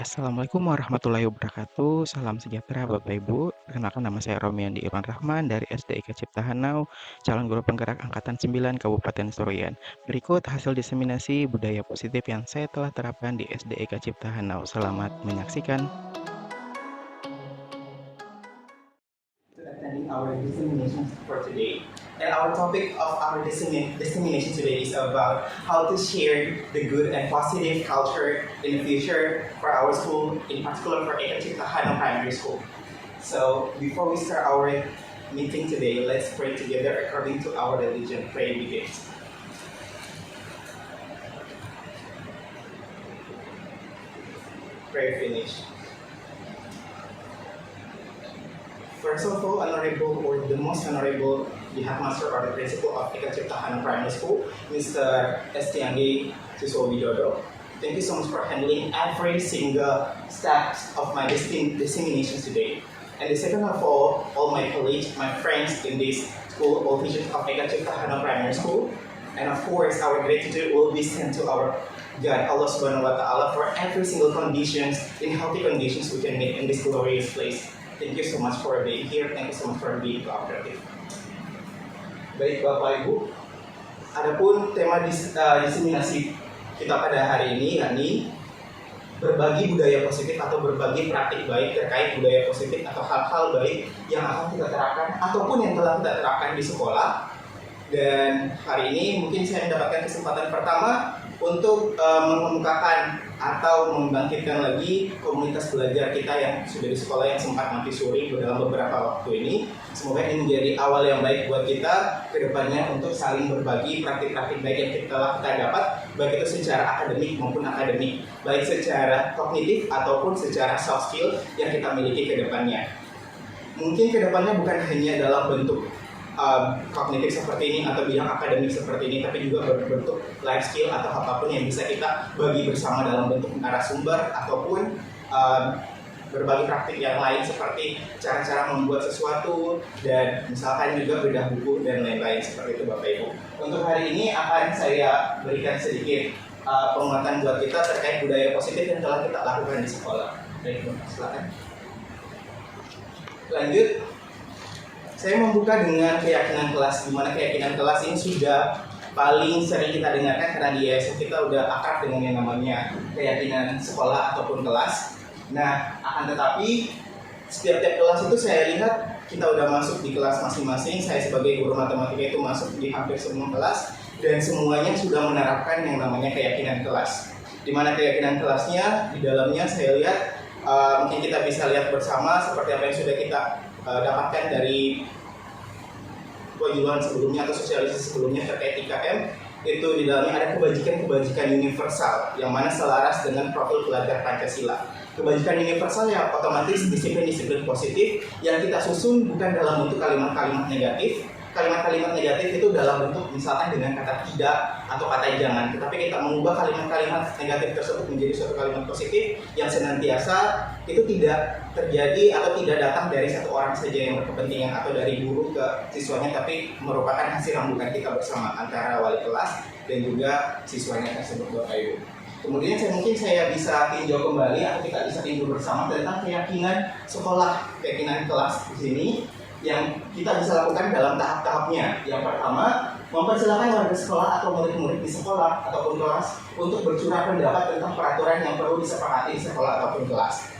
Assalamualaikum warahmatullahi wabarakatuh. Salam sejahtera Bapak Ibu. Perkenalkan nama saya Romiandi Irwan Rahman dari SDIK Cipta Hanau, calon guru penggerak Angkatan 9 Kabupaten Seruyan. Berikut hasil diseminasi budaya positif yang saya telah terapkan di SDIK Cipta Hanau. Selamat menyaksikan. Attending our dissemination for today. And our topic of our dissemination today is about how to share the good and positive culture in the future for our school, in particular for Eka Cipta Hanau Primary School. So before we start our meeting today, let's pray together according to our religion. Pray begins. Pray finish. First of all, Honorable or the most honorable, the headmaster or the principal of Eka Cipta Hanau Primary School, Mr. Estianggi Susowidodo. Thank you so much for handling every single step of my dissemination today. And the second of all my colleagues, my friends in this school, all teachers of Eka Cipta Hanau Primary School, and of course, our gratitude will be sent to our God, Allah Subhanahu wa Ta'ala, for every single conditions, in healthy conditions we can meet in this glorious place. Thank you so much for being here. Thank you so much for being cooperative. Baik Bapak Ibu, adapun tema diseminasi kita pada hari ini yakni berbagi budaya positif atau berbagi praktik baik terkait budaya positif atau hal-hal baik yang akan kita terapkan ataupun yang telah kita terapkan di sekolah. Dan hari ini mungkin saya mendapatkan kesempatan pertama untuk mengemukakan atau membangkitkan lagi komunitas belajar kita yang sudah di sekolah yang sempat mati suri dalam beberapa waktu ini. Semoga ini menjadi awal yang baik buat kita ke depannya untuk saling berbagi praktik-praktik baik yang telah kita dapat, baik itu secara akademik maupun akademik, baik secara kognitif ataupun secara soft skill yang kita miliki ke depannya. Mungkin ke depannya bukan hanya dalam bentuk kognitif seperti ini atau bidang akademik seperti ini, tapi juga berbentuk life skill atau apapun yang bisa kita bagi bersama dalam bentuk narasumber ataupun berbagi praktik yang lain seperti cara-cara membuat sesuatu dan misalkan juga bedah buku dan lain-lain seperti itu Bapak Ibu. Untuk hari ini akan saya berikan sedikit penguatan buat kita terkait budaya positif yang telah kita lakukan di sekolah. Baik, silakan. Lanjut. Saya membuka dengan keyakinan kelas, di mana keyakinan kelas ini sudah paling sering kita dengarkan karena di IASF kita udah akrab dengan yang namanya keyakinan sekolah ataupun kelas. Nah, akan tetapi setiap kelas itu saya lihat kita udah masuk di kelas masing-masing. Saya sebagai guru matematika itu masuk di hampir semua kelas dan semuanya sudah menerapkan yang namanya keyakinan kelas. Di mana keyakinan kelasnya di dalamnya saya lihat mungkin kita bisa lihat bersama seperti apa yang sudah kita dapatkan dari penjualan sebelumnya atau sosialisasi sebelumnya terkait IKM. Itu di dalamnya ada kebajikan-kebajikan universal yang mana selaras dengan profil pelajar Pancasila. Kebajikan universal yang otomatis disiplin-disiplin positif yang kita susun bukan dalam bentuk kalimat-kalimat negatif. Kalimat-kalimat negatif itu dalam bentuk misalkan dengan kata tidak atau kata jangan, tetapi kita mengubah kalimat-kalimat negatif tersebut menjadi suatu kalimat positif yang senantiasa itu tidak terjadi atau tidak datang dari satu orang saja yang berkepentingan atau dari guru ke siswanya, tapi merupakan hasil rambukan kita bersama antara wali kelas dan juga siswanya tersebut Bapak Ibu. Kemudian mungkin saya bisa tinjau kembali atau kita bisa tinjau bersama tentang keyakinan sekolah, keyakinan kelas di sini yang kita bisa lakukan dalam tahap-tahapnya. Yang pertama, mempersilahkan warga sekolah atau murid-murid di sekolah ataupun kelas untuk bercurah pendapat tentang peraturan yang perlu disepakati di sekolah ataupun kelas.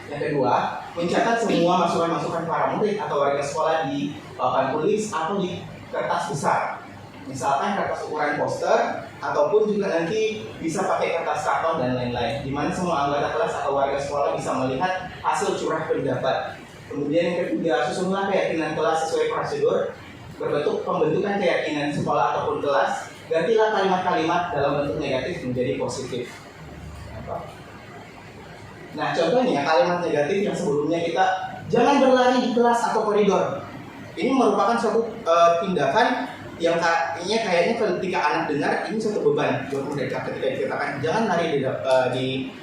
Yang kedua, mencatat semua masukan-masukan para murid atau warga sekolah di papan tulis atau di kertas besar. Misalkan kertas ukuran poster ataupun juga nanti bisa pakai kertas karton dan lain-lain, di mana semua anggota kelas atau warga sekolah bisa melihat hasil curah pendapat. Kemudian yang ketiga, susunlah keyakinan kelas sesuai prosedur berbentuk pembentukan keyakinan sekolah ataupun kelas. Gantilah kalimat-kalimat dalam bentuk negatif menjadi positif. Nah, contohnya kalimat negatif yang sebelumnya kita jangan berlari di kelas atau koridor. Ini merupakan suatu tindakan yang kayaknya ketika anak dengar ini suatu beban buat mereka ketika dikatakan jangan lari di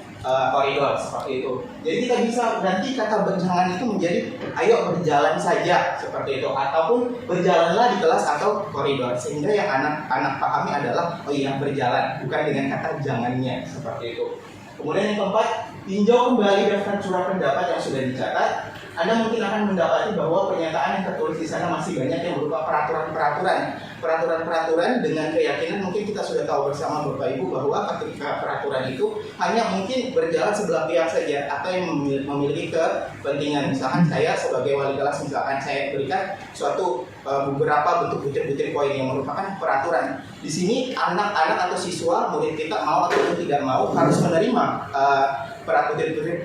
koridor seperti itu. Jadi kita bisa ganti kata berjalan itu menjadi ayo berjalan saja seperti itu, ataupun berjalanlah di kelas atau koridor, sehingga yang anak pahami adalah oh iya berjalan, bukan dengan kata jangannya seperti itu. Kemudian yang keempat, tinjau kembali daftar curah pendapat yang sudah dicatat, Anda mungkin akan mendapati bahwa pernyataan yang tertulis di sana masih banyak yang berupa peraturan dengan keyakinan mungkin kita sudah tahu bersama Bapak Ibu bahwa ketika peraturan itu hanya mungkin berjalan sebelah pihak saja atau yang memiliki kepentingan. Misalkan saya sebagai wali kelas, misalkan saya berikan suatu beberapa bentuk butir-butir koin yang merupakan peraturan. Di sini anak-anak atau siswa murid kita mau atau tidak mau harus menerima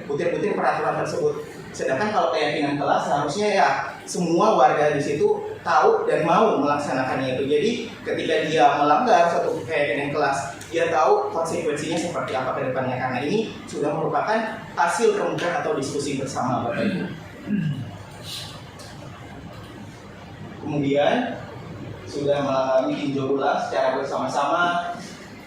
butir-butir peraturan tersebut. Sedangkan kalau keyakinan kelas seharusnya ya semua warga di situ tahu dan mau melaksanakannya itu. Jadi ketika dia melanggar suatu keyakinan kelas, dia tahu konsekuensinya seperti apa ke depannya, karena ini sudah merupakan hasil remukan atau diskusi bersama Bapak Ibu. Kemudian sudah mengalami tinjau ulang secara bersama-sama.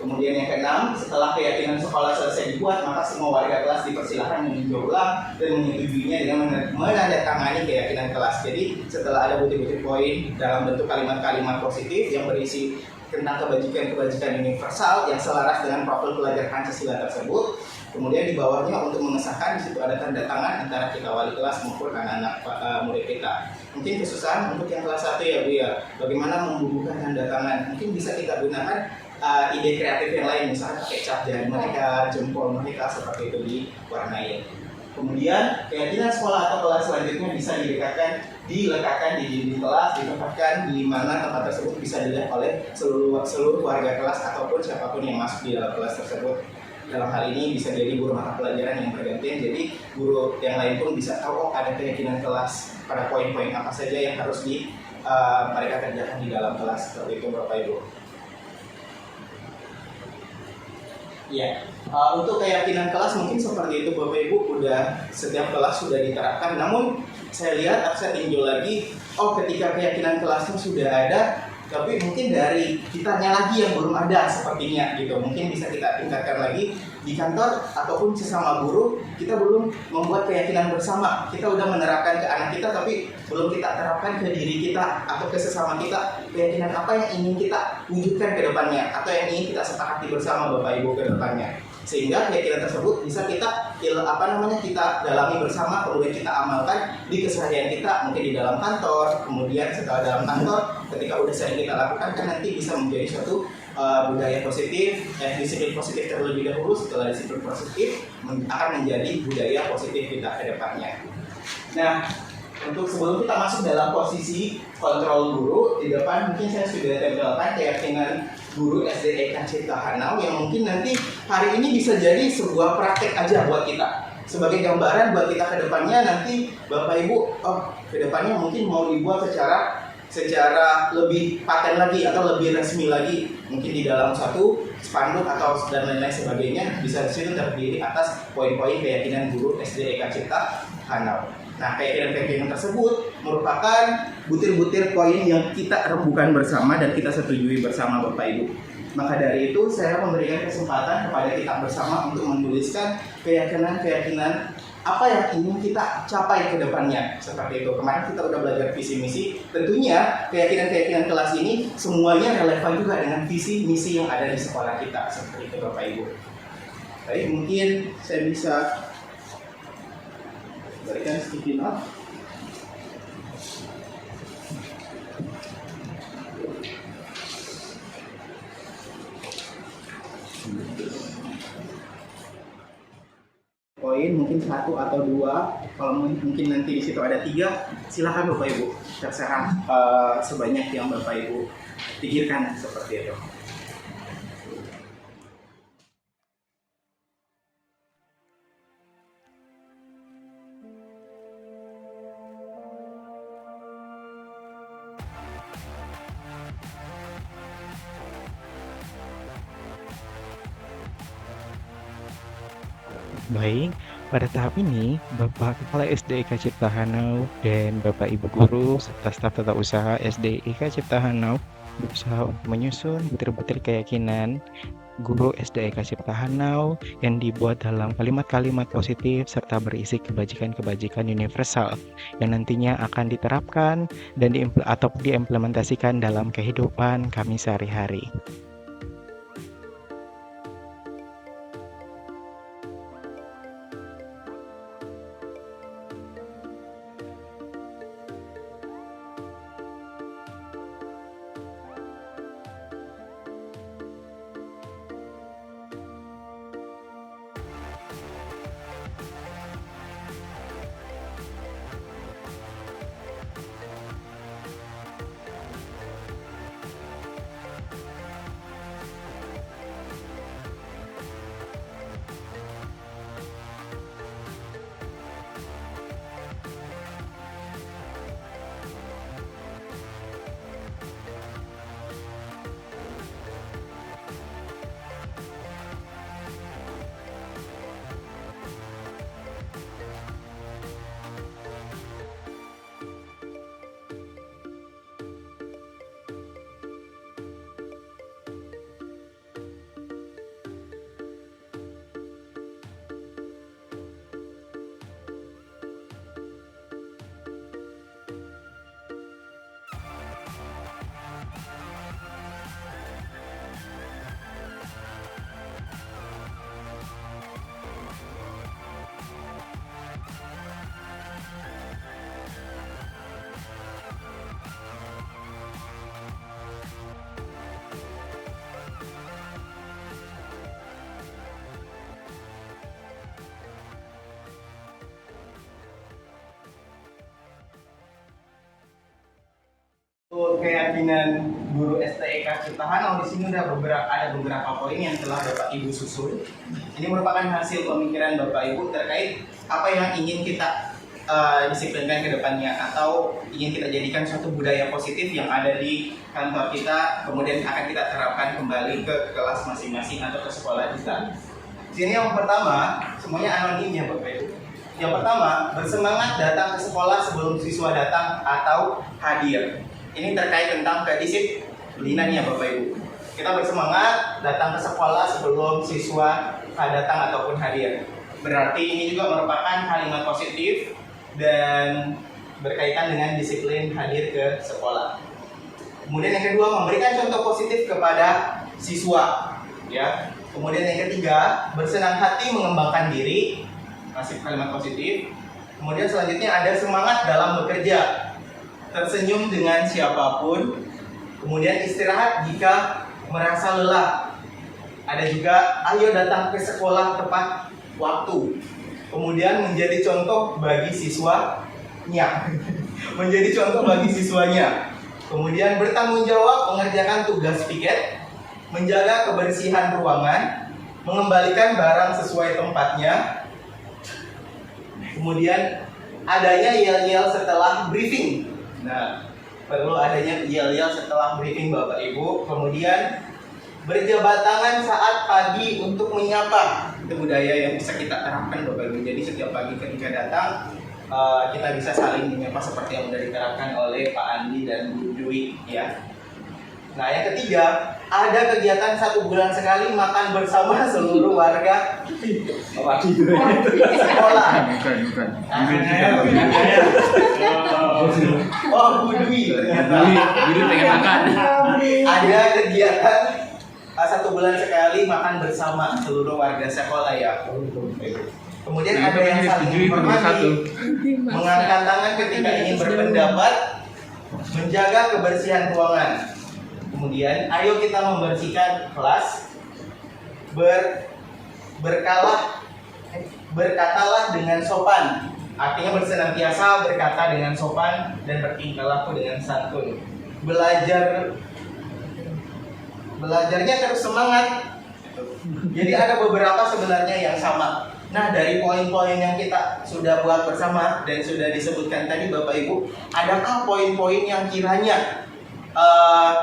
Kemudian yang keenam, setelah keyakinan sekolah selesai dibuat, maka semua warga kelas dipersilahkan meninjau ulang dan menyetujuinya dengan menandatangani keyakinan kelas. Jadi setelah ada butir-butir poin dalam bentuk kalimat-kalimat positif yang berisi tentang kebajikan-kebajikan universal yang selaras dengan profil pelajar Pancasila tersebut, kemudian di bawahnya untuk mengesahkan, di situ ada tanda tangan antara kita wali kelas maupun anak-anak murid kita. Mungkin kesusahan untuk yang kelas 1 ya Bu ya, bagaimana membubuhkan tanda tangan. Mungkin bisa kita gunakan ide kreatif yang lain, misalnya pakai cap jari mereka, jempol mereka, seperti itu diwarnai. Kemudian keyakinan sekolah atau kelas selanjutnya bisa diletakkan di dinding kelas, ditempatkan di mana tempat tersebut bisa dilihat oleh seluruh warga kelas ataupun siapapun yang masuk di dalam kelas tersebut. Dalam hal ini bisa jadi guru mata pelajaran yang bergantian, jadi guru yang lain pun bisa tahu ada keyakinan kelas pada poin-poin apa saja yang harus mereka kerjakan di dalam kelas. Seperti itu Bapak Ibu. Ya, untuk keyakinan kelas mungkin seperti itu Bapak Ibu, udah setiap kelas sudah diterapkan. Namun saya lihat, saya tinjau lagi, ketika keyakinan kelasnya sudah ada, tapi mungkin dari kitanya lagi yang belum ada sepertinya gitu. Mungkin bisa kita tingkatkan lagi di kantor ataupun sesama guru, kita belum membuat keyakinan bersama. Kita udah menerapkan ke anak kita, tapi belum kita terapkan ke diri kita atau ke sesama kita. Keyakinan apa yang ingin kita wujudkan ke depannya atau yang ingin kita sepakati bersama Bapak Ibu ke depannya. Sehingga keyakinan tersebut bisa kita kita dalami bersama, kemudian kita amalkan di keseharian kita, mungkin di dalam kantor. Kemudian setelah dalam kantor, ketika udah sering kita lakukan, kan nanti bisa menjadi suatu budaya positif, disiplin positif terlebih dahulu. Setelah disiplin positif akan menjadi budaya positif kita ke depannya. Nah, untuk sebelum kita masuk dalam posisi kontrol guru, di depan mungkin saya sudah tempelkan keyakinan guru SD EK Cipta Hanau yang mungkin nanti hari ini bisa jadi sebuah praktek aja buat kita. Sebagai gambaran buat kita ke depannya, nanti Bapak Ibu, ke depannya mungkin mau dibuat secara lebih paten lagi atau lebih resmi lagi, mungkin di dalam satu spanduk atau dan lain-lain sebagainya, bisa di situ terdiri atas poin-poin keyakinan guru SD EK Cipta Hanau. Nah, keyakinan-keyakinan tersebut merupakan butir-butir poin yang kita rembukan bersama dan kita setujui bersama Bapak Ibu. Maka dari itu saya memberikan kesempatan kepada kita bersama untuk menuliskan keyakinan-keyakinan apa yang ingin kita capai ke depannya. Seperti itu. Kemarin kita udah belajar visi misi. Tentunya keyakinan-keyakinan kelas ini semuanya relevan juga dengan visi misi yang ada di sekolah kita. Seperti itu Bapak Ibu. Baik, mungkin saya bisa berikan sticky note. Poin mungkin 1 atau 2, kalau mungkin nanti di situ ada 3, silakan Bapak Ibu, terserah sebanyak yang Bapak Ibu pikirkan, seperti itu. Baik, pada tahap ini, Bapak Kepala SD IK Cipta Hanau dan Bapak Ibu Guru serta staf tata usaha SD IK Cipta Hanau berusaha untuk menyusun butir-butir keyakinan guru SD IK Cipta Hanau yang dibuat dalam kalimat-kalimat positif serta berisi kebajikan-kebajikan universal yang nantinya akan diterapkan dan diimplementasikan dalam kehidupan kami sehari-hari. untuk keyakinan guru STIK Ciptahanau di sini ada beberapa poin yang telah Bapak Ibu susun. Ini merupakan hasil pemikiran Bapak Ibu terkait apa yang ingin kita disiplinkan ke depannya atau ingin kita jadikan suatu budaya positif yang ada di kantor kita, kemudian akan kita terapkan kembali ke kelas masing-masing atau ke sekolah kita. Sini yang pertama, semuanya anonim ya Bapak Ibu. Yang pertama, bersemangat datang ke sekolah sebelum siswa datang atau hadir. Ini terkait tentang kedisiplinan ya Bapak Ibu. Kita bersemangat datang ke sekolah sebelum siswa datang ataupun hadir. Berarti ini juga merupakan kalimat positif dan berkaitan dengan disiplin hadir ke sekolah. Kemudian yang kedua, memberikan contoh positif kepada siswa, ya. Kemudian yang ketiga, bersenang hati mengembangkan diri, masih kalimat positif. Kemudian selanjutnya ada semangat dalam bekerja, tersenyum dengan siapapun. Kemudian istirahat jika merasa lelah. Ada juga ayo datang ke sekolah tepat waktu. Kemudian menjadi contoh bagi siswanya. Menjadi contoh bagi siswanya. Kemudian bertanggung jawab mengerjakan tugas piket, menjaga kebersihan ruangan, mengembalikan barang sesuai tempatnya. Kemudian adanya yel-yel setelah briefing. Nah, perlu adanya yel-yel setelah briefing Bapak Ibu. Kemudian berjabat tangan saat pagi untuk menyapa. Itu budaya yang bisa kita terapkan Bapak Ibu. Jadi setiap pagi ketika datang kita bisa saling menyapa seperti yang sudah diterapkan oleh Pak Andi dan Bu Dwi ya. Nah yang ketiga, ada kegiatan 1 bulan sekali makan bersama seluruh warga sekolah. Bukan. Oh Bu Dwi ternyata. Jadi pengen makan. Ada kegiatan 1 bulan sekali makan bersama seluruh warga sekolah ya. Kemudian ada yang saling menghormati, mengangkat tangan ketika ingin berpendapat, menjaga kebersihan ruangan. Kemudian ayo kita membersihkan kelas, berkatalah dengan sopan. Artinya bersenantiasa berkata dengan sopan dan bertingkah laku dengan santun. Belajarnya terus semangat. Jadi ada beberapa sebenarnya yang sama. Nah dari poin-poin yang kita sudah buat bersama dan sudah disebutkan tadi Bapak Ibu, adakah poin-poin yang kiranya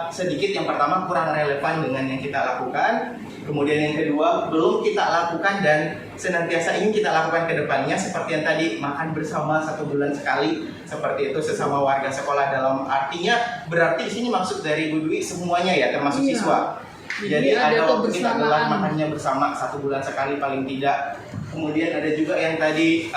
sedikit yang pertama kurang relevan dengan yang kita lakukan, kemudian yang kedua belum kita lakukan dan senantiasa ingin kita lakukan ke depannya, seperti yang tadi makan bersama 1 bulan sekali, seperti itu sesama warga sekolah, dalam artinya berarti di sini maksud dari Bu Dwi semuanya ya termasuk siswa. Jadi ada waktu kita gelar makannya bersama 1 bulan sekali paling tidak. Kemudian ada juga yang tadi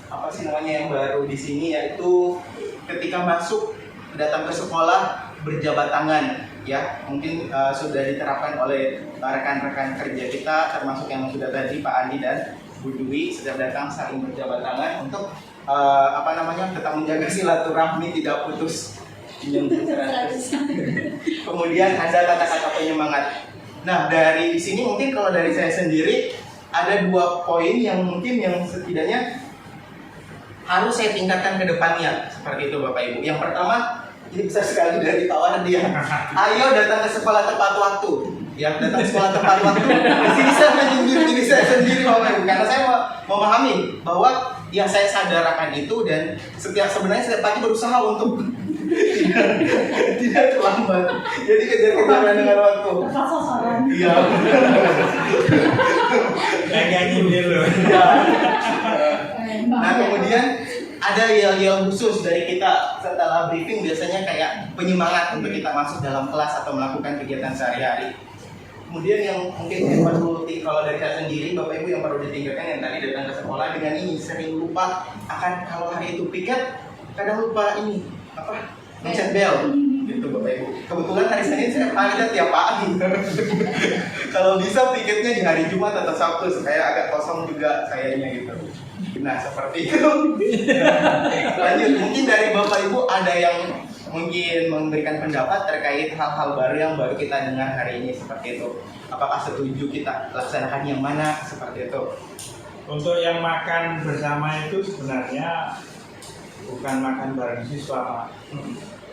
apa sih namanya yang baru di sini, yaitu ketika masuk datang ke sekolah berjabat tangan ya, mungkin sudah diterapkan oleh rekan-rekan kerja kita termasuk yang sudah tadi Pak Andi dan Bu Dwi, setiap datang saling berjabat tangan untuk tetap menjaga silaturahmi tidak putus. Kemudian ada kata-kata penyemangat. Nah dari sini mungkin kalau dari saya sendiri ada 2 poin yang mungkin yang setidaknya harus saya tingkatkan ke depannya, seperti itu Bapak Ibu. Yang pertama, ini besar sekali dari tawaran dia. Ayo datang ke sekolah tepat waktu. Ya, datang ke sekolah tepat waktu. Di sini saya menyindir diri saya sendiri Bapak Ibu, karena saya memahami bahwa yang saya sadarkan itu dan sebenarnya setiap pagi berusaha untuk tidak terlambat. Jadi kejar-kejaran dengan waktu. Iya. Nyanyi dulu. Nah kemudian ada yel-yel khusus dari kita setelah briefing, biasanya kayak penyemangat untuk kita masuk dalam kelas atau melakukan kegiatan sehari-hari. Kemudian yang mungkin yang perlu, kalau dari saya sendiri Bapak Ibu yang perlu ditingkatkan, yang tadi datang ke sekolah dengan ini sering lupa akan kalau hari itu piket, kadang lupa ini mencet bel gitu Bapak Ibu. Kebetulan hari Senin saya ada tiap pagi. Kalau bisa piketnya di hari Jumat atau Sabtu supaya agak kosong juga sayanya gitu. Nah seperti itu. Lanjut, mungkin dari Bapak Ibu ada yang mungkin memberikan pendapat terkait hal-hal baru yang baru kita dengar hari ini, seperti itu. Apakah setuju kita laksanakan yang mana, seperti itu? Untuk yang makan bersama itu sebenarnya bukan makan bareng siswa, Pak.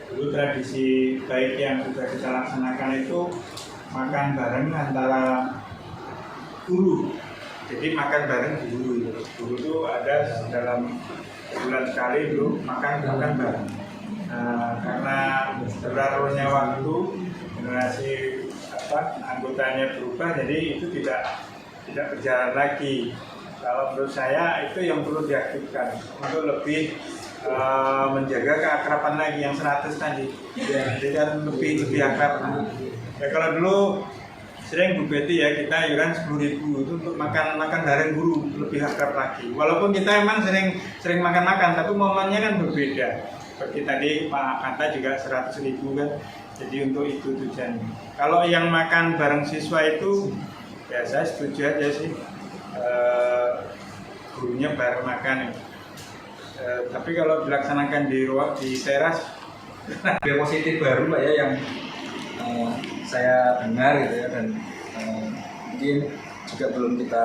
Dulu tradisi baik yang sudah kita laksanakan itu makan bareng antara guru. Jadi makan bareng guru. Guru itu ada dalam bulan sekali dulu makan bareng. Karena berlalunya waktu, generasi anggotanya berubah, jadi itu tidak berjalan lagi. Kalau menurut saya itu yang perlu diaktifkan untuk lebih menjaga keakraban lagi yang 100 tadi. Jadi kan lebih akrab. Ya kalau dulu sering Bu Betty ya, kita iuran 10.000 itu untuk makan bareng guru, lebih akrab lagi. Walaupun kita emang sering makan, tapi momennya kan berbeda. Seperti tadi Pak Kanta juga 100.000 kan. Jadi untuk itu tujuannya. Kalau yang makan bareng siswa itu ya saya setuju aja sih, gurunya bareng makan ya. Tapi kalau dilaksanakan di teras, ada positif baru Pak ya yang saya dengar gitu ya, dan mungkin juga belum kita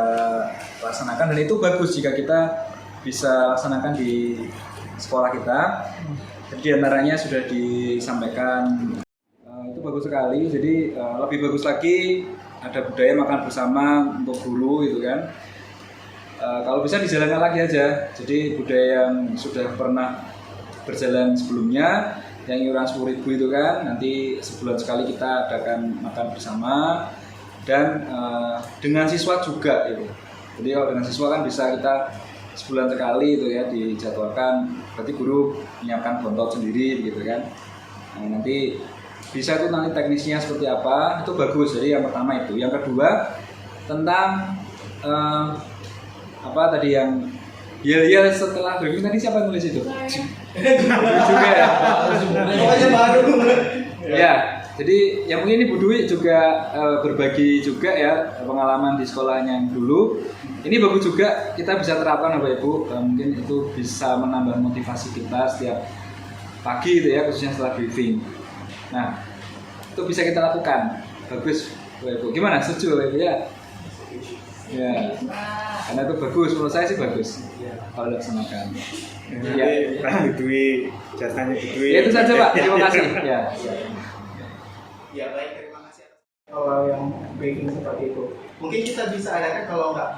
laksanakan, dan itu bagus jika kita bisa laksanakan di sekolah kita. Jadi antaranya sudah disampaikan, itu bagus sekali. Jadi lebih bagus lagi ada budaya makan bersama untuk guru gitu kan. Kalau bisa dijalankan lagi aja. Jadi budaya yang sudah pernah berjalan sebelumnya, yang iuran 10.000 itu kan, nanti sebulan sekali kita adakan makan bersama, dan dengan siswa juga itu. Jadi kalau dengan siswa kan bisa kita sebulan sekali itu ya dijadwalkan. Berarti guru menyiapkan bontot sendiri gitu kan. Nah, nanti bisa itu nanti teknisnya seperti apa, itu bagus. Jadi yang pertama itu. Yang kedua tentang apa tadi yang ya setelah briefing tadi siapa yang nulis itu? Juga ya. Pokoknya baru. Ya, jadi yang mungkin ini Bu Dwi juga berbagi juga ya pengalaman di sekolahnya yang dulu. Ini bagus juga kita bisa terapkan Bapak Ibu. Mungkin itu bisa menambah motivasi kita setiap pagi gitu ya, khususnya setelah briefing. Nah, itu bisa kita lakukan. Bagus Bapak Ibu. Gimana? Setuju Bapak Ibu ya? Ya, karena itu bagus, menurut saya sih bagus kalau dilaksanakan. ya Dwi, jasanya Dwi. Ya itu saja Pak, terima kasih. Ya. Ya baik, terima kasih. Kalau yang briefing seperti itu, mungkin kita bisa adakan kalau nggak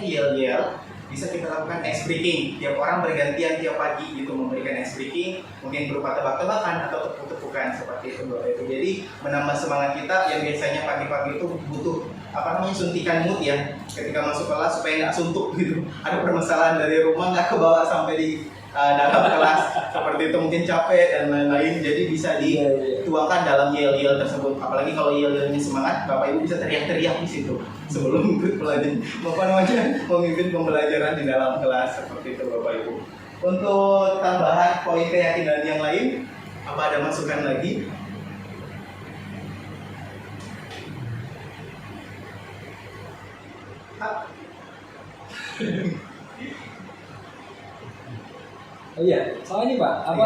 yel-yel, bisa kita lakukan ice breaking. Tiap orang bergantian tiap pagi gitu memberikan ice breaking, mungkin berupa tebak-tebakan atau tepuk-tepukan seperti itu Bapak Ibu. Jadi menambah semangat kita yang biasanya pagi-pagi itu butuh suntikan mood ya ketika masuk kelas supaya nggak suntuk gitu. Ada permasalahan dari rumah nggak kebawa sampai di dalam kelas seperti itu, mungkin capek dan lain-lain. Jadi bisa dituangkan dalam yel-yel tersebut. Apalagi kalau yel-yelnya semangat, Bapak Ibu bisa teriak-teriak di situ sebelum ikut pelajaran, memimpin pembelajaran di dalam kelas seperti itu Bapak Ibu. Untuk tambahan poin keyakinan yang lain, apa ada masukan lagi? Oh iya, soalnya ini Pak, apa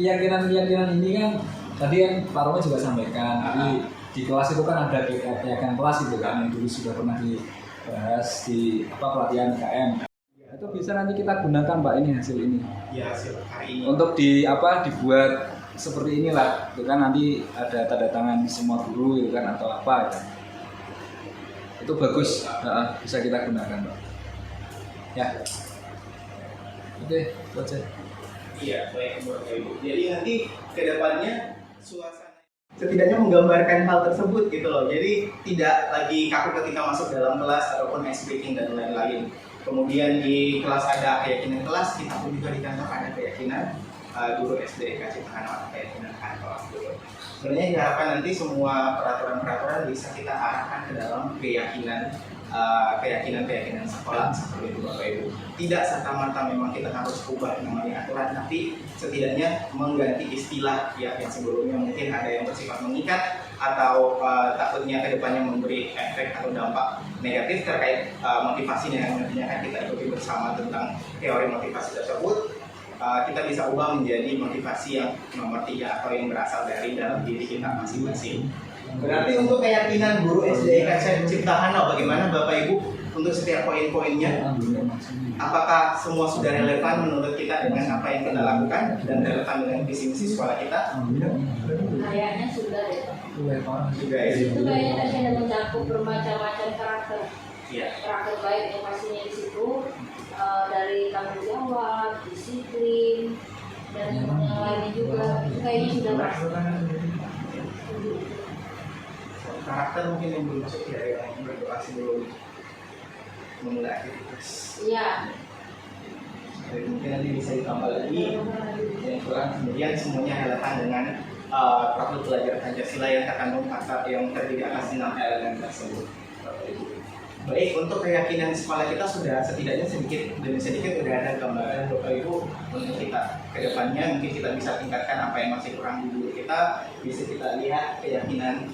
keyakinan ini kan tadi kan Pak Romo juga sampaikan. Jadi di kelas itu kan ada keyakinan kelas itu kan yang dulu sudah pernah dibahas di pelatihan IKM. Itu bisa nanti kita gunakan Pak ini hasil ini. Ya, hasil hari ini. Untuk dibuat seperti inilah, itu kan nanti ada tanda tangan semua guru itu kan atau apa ya. Itu bagus, bisa kita gunakan Pak. Ya. Oke, itu aja. Iya, baik Bapak Ibu. Jadi nanti ke depannya suasana setidaknya menggambarkan hal tersebut gitu loh. Jadi tidak lagi kaku ketika masuk dalam kelas ataupun ice breaking dan lain-lain. Kemudian di kelas ada keyakinan kelas, kita pun juga di kantor ada keyakinan guru SDIK Ciptahan atau keyakinan kantor gitu. Sebenarnya diharapkan nanti semua peraturan-peraturan bisa kita arahkan ke dalam keyakinan sekolah seperti itu Bapak Ibu. Tidak serta-merta memang kita harus ubah namanya aturan, tapi setidaknya mengganti istilah ya yang sebelumnya mungkin ada yang bersifat mengikat atau takutnya kedepannya memberi efek atau dampak negatif terkait motivasi yang nantinya akan kita ikuti bersama tentang teori motivasi tersebut. Kita bisa ubah menjadi motivasi yang nomor 3 atau yang berasal dari dalam diri kita masing-masing. Berarti untuk keyakinan guru SDIK Ciptahan bagaimana Bapak Ibu? untuk setiap poin-poinnya? Apakah semua sudah relevan menurut kita dengan apa yang kita lakukan dan relevan dengan visi misi sekolah kita? Kayaknya sudah deh. Juga ya. Itu kayaknya tadi ada mencakup bermacam-macam karakter. Iya. Karakter baik yang pastinya di situ dari tanggung jawab, disiplin, dan yang lainnya juga. Itu kayaknya sudah masuk. Karakter mungkin yang belum masuk ya, yang berdoa sebelum memulai aktivitas. Iya. Jadi mungkin nanti bisa ditambah lagi yang kurang, kemudian semuanya relevan dengan profil pelajar Pancasila yang terkandung yang terdiri atas 6 elemen tersebut. Baik, untuk keyakinan sekolah kita sudah setidaknya sedikit demi sedikit sudah ada gambaran Bapak Ibu untuk kita ke depannya. Mungkin kita bisa tingkatkan apa yang masih kurang di diri kita, bisa kita lihat keyakinan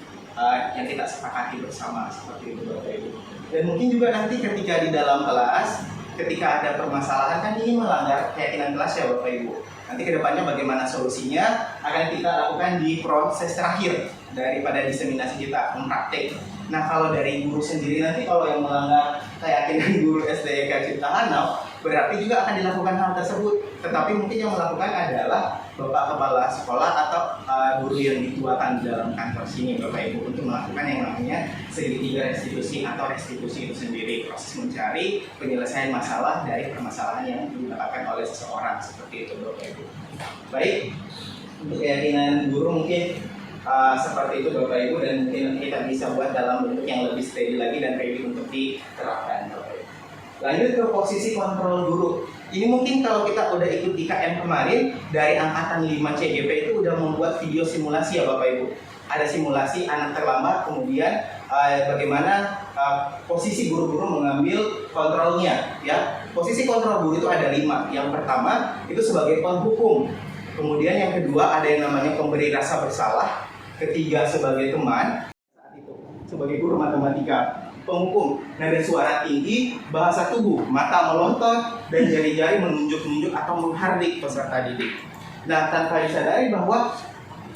yang kita sepakati bersama seperti itu Bapak Ibu. Dan mungkin juga nanti ketika di dalam kelas, ketika ada permasalahan kan ini melanggar keyakinan kelas ya Bapak Ibu. Nanti kedepannya bagaimana solusinya akan kita lakukan di proses terakhir daripada diseminasi kita mempraktek. Nah kalau dari guru sendiri nanti kalau yang melanggar keyakinan guru SDIK Cipta Hanau berarti juga akan dilakukan hal tersebut. Tetapi mungkin yang melakukan adalah Bapak Kepala Sekolah atau guru yang dituakan di dalam kantor sini Bapak Ibu untuk melakukan yang namanya segitiga restitusi atau restitusi itu sendiri, proses mencari penyelesaian masalah dari permasalahan yang didapatkan oleh seseorang seperti itu Bapak Ibu. Baik, untuk keyakinan guru mungkin seperti itu Bapak Ibu, dan mungkin kita bisa buat dalam bentuk yang lebih steady lagi dan ready untuk diterapkan Bapak Ibu. Lanjut ke posisi kontrol guru. Ini mungkin kalau kita udah ikut IKM kemarin dari angkatan 5 CGP itu udah membuat video simulasi ya Bapak Ibu. Ada simulasi anak terlambat, kemudian bagaimana posisi guru-guru mengambil kontrolnya ya. Posisi kontrol guru itu ada 5. Yang pertama itu sebagai penghukum. Kemudian yang kedua ada yang namanya pemberi rasa bersalah. Ketiga sebagai teman. Saat itu sebagai guru matematika. Penghukum, nada suara tinggi, bahasa tubuh, mata melotot, dan jari-jari menunjuk-nunjuk atau menghardik peserta didik. Nah, tanpa disadari bahwa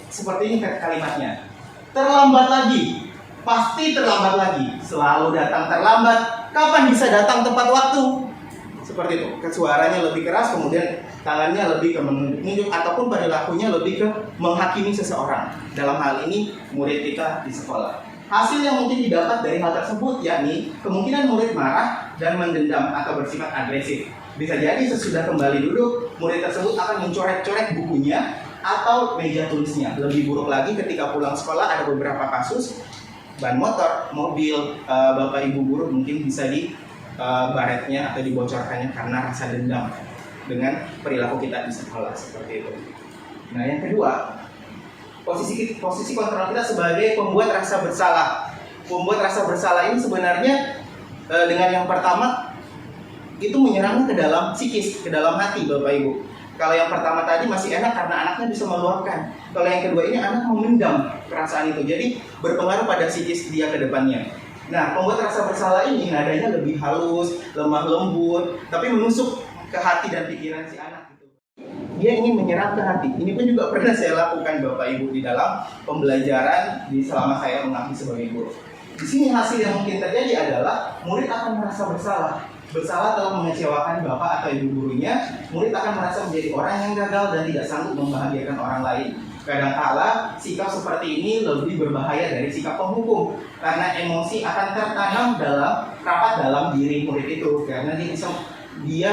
seperti ini kalimatnya. Terlambat lagi, pasti terlambat lagi, selalu datang terlambat, kapan bisa datang tepat waktu? Seperti itu, suaranya lebih keras, kemudian tangannya lebih ke menunjuk ataupun perilakunya lebih ke menghakimi seseorang. Dalam hal ini murid kita di sekolah. Hasil yang mungkin didapat dari hal tersebut yakni kemungkinan murid marah dan mendendam atau bersifat agresif. Bisa jadi sesudah kembali duduk, murid tersebut akan mencoret-coret bukunya atau meja tulisnya. Lebih buruk lagi ketika pulang sekolah ada beberapa kasus ban motor, mobil, Bapak Ibu guru mungkin bisa di baretnya atau dibocorkannya karena rasa dendam dengan perilaku kita di sekolah seperti itu. Nah yang kedua, posisi kontrol kita sebagai pembuat rasa bersalah. Pembuat rasa bersalah ini sebenarnya dengan yang pertama itu menyerangnya ke dalam psikis, ke dalam hati Bapak Ibu. Kalau yang pertama tadi masih enak karena anaknya bisa meluapkan. Kalau yang kedua ini anak memendam perasaan itu, jadi berpengaruh pada psikis dia ke depannya. Nah, pembuat rasa bersalah ini nadanya lebih halus, lemah lembut, tapi menusuk ke hati dan pikiran si anak. Dia ingin menyerang ke hati. Ini pun juga pernah saya lakukan Bapak Ibu di dalam pembelajaran selama saya mengabdi sebagai guru. Di sini hasil yang mungkin terjadi adalah murid akan merasa bersalah. Bersalah telah mengecewakan Bapak atau Ibu gurunya. Murid akan merasa menjadi orang yang gagal dan tidak sanggup membahagiakan orang lain. Kadangkala sikap seperti ini lebih berbahaya dari sikap penghukum karena emosi akan tertanam rapat dalam diri murid itu karena dia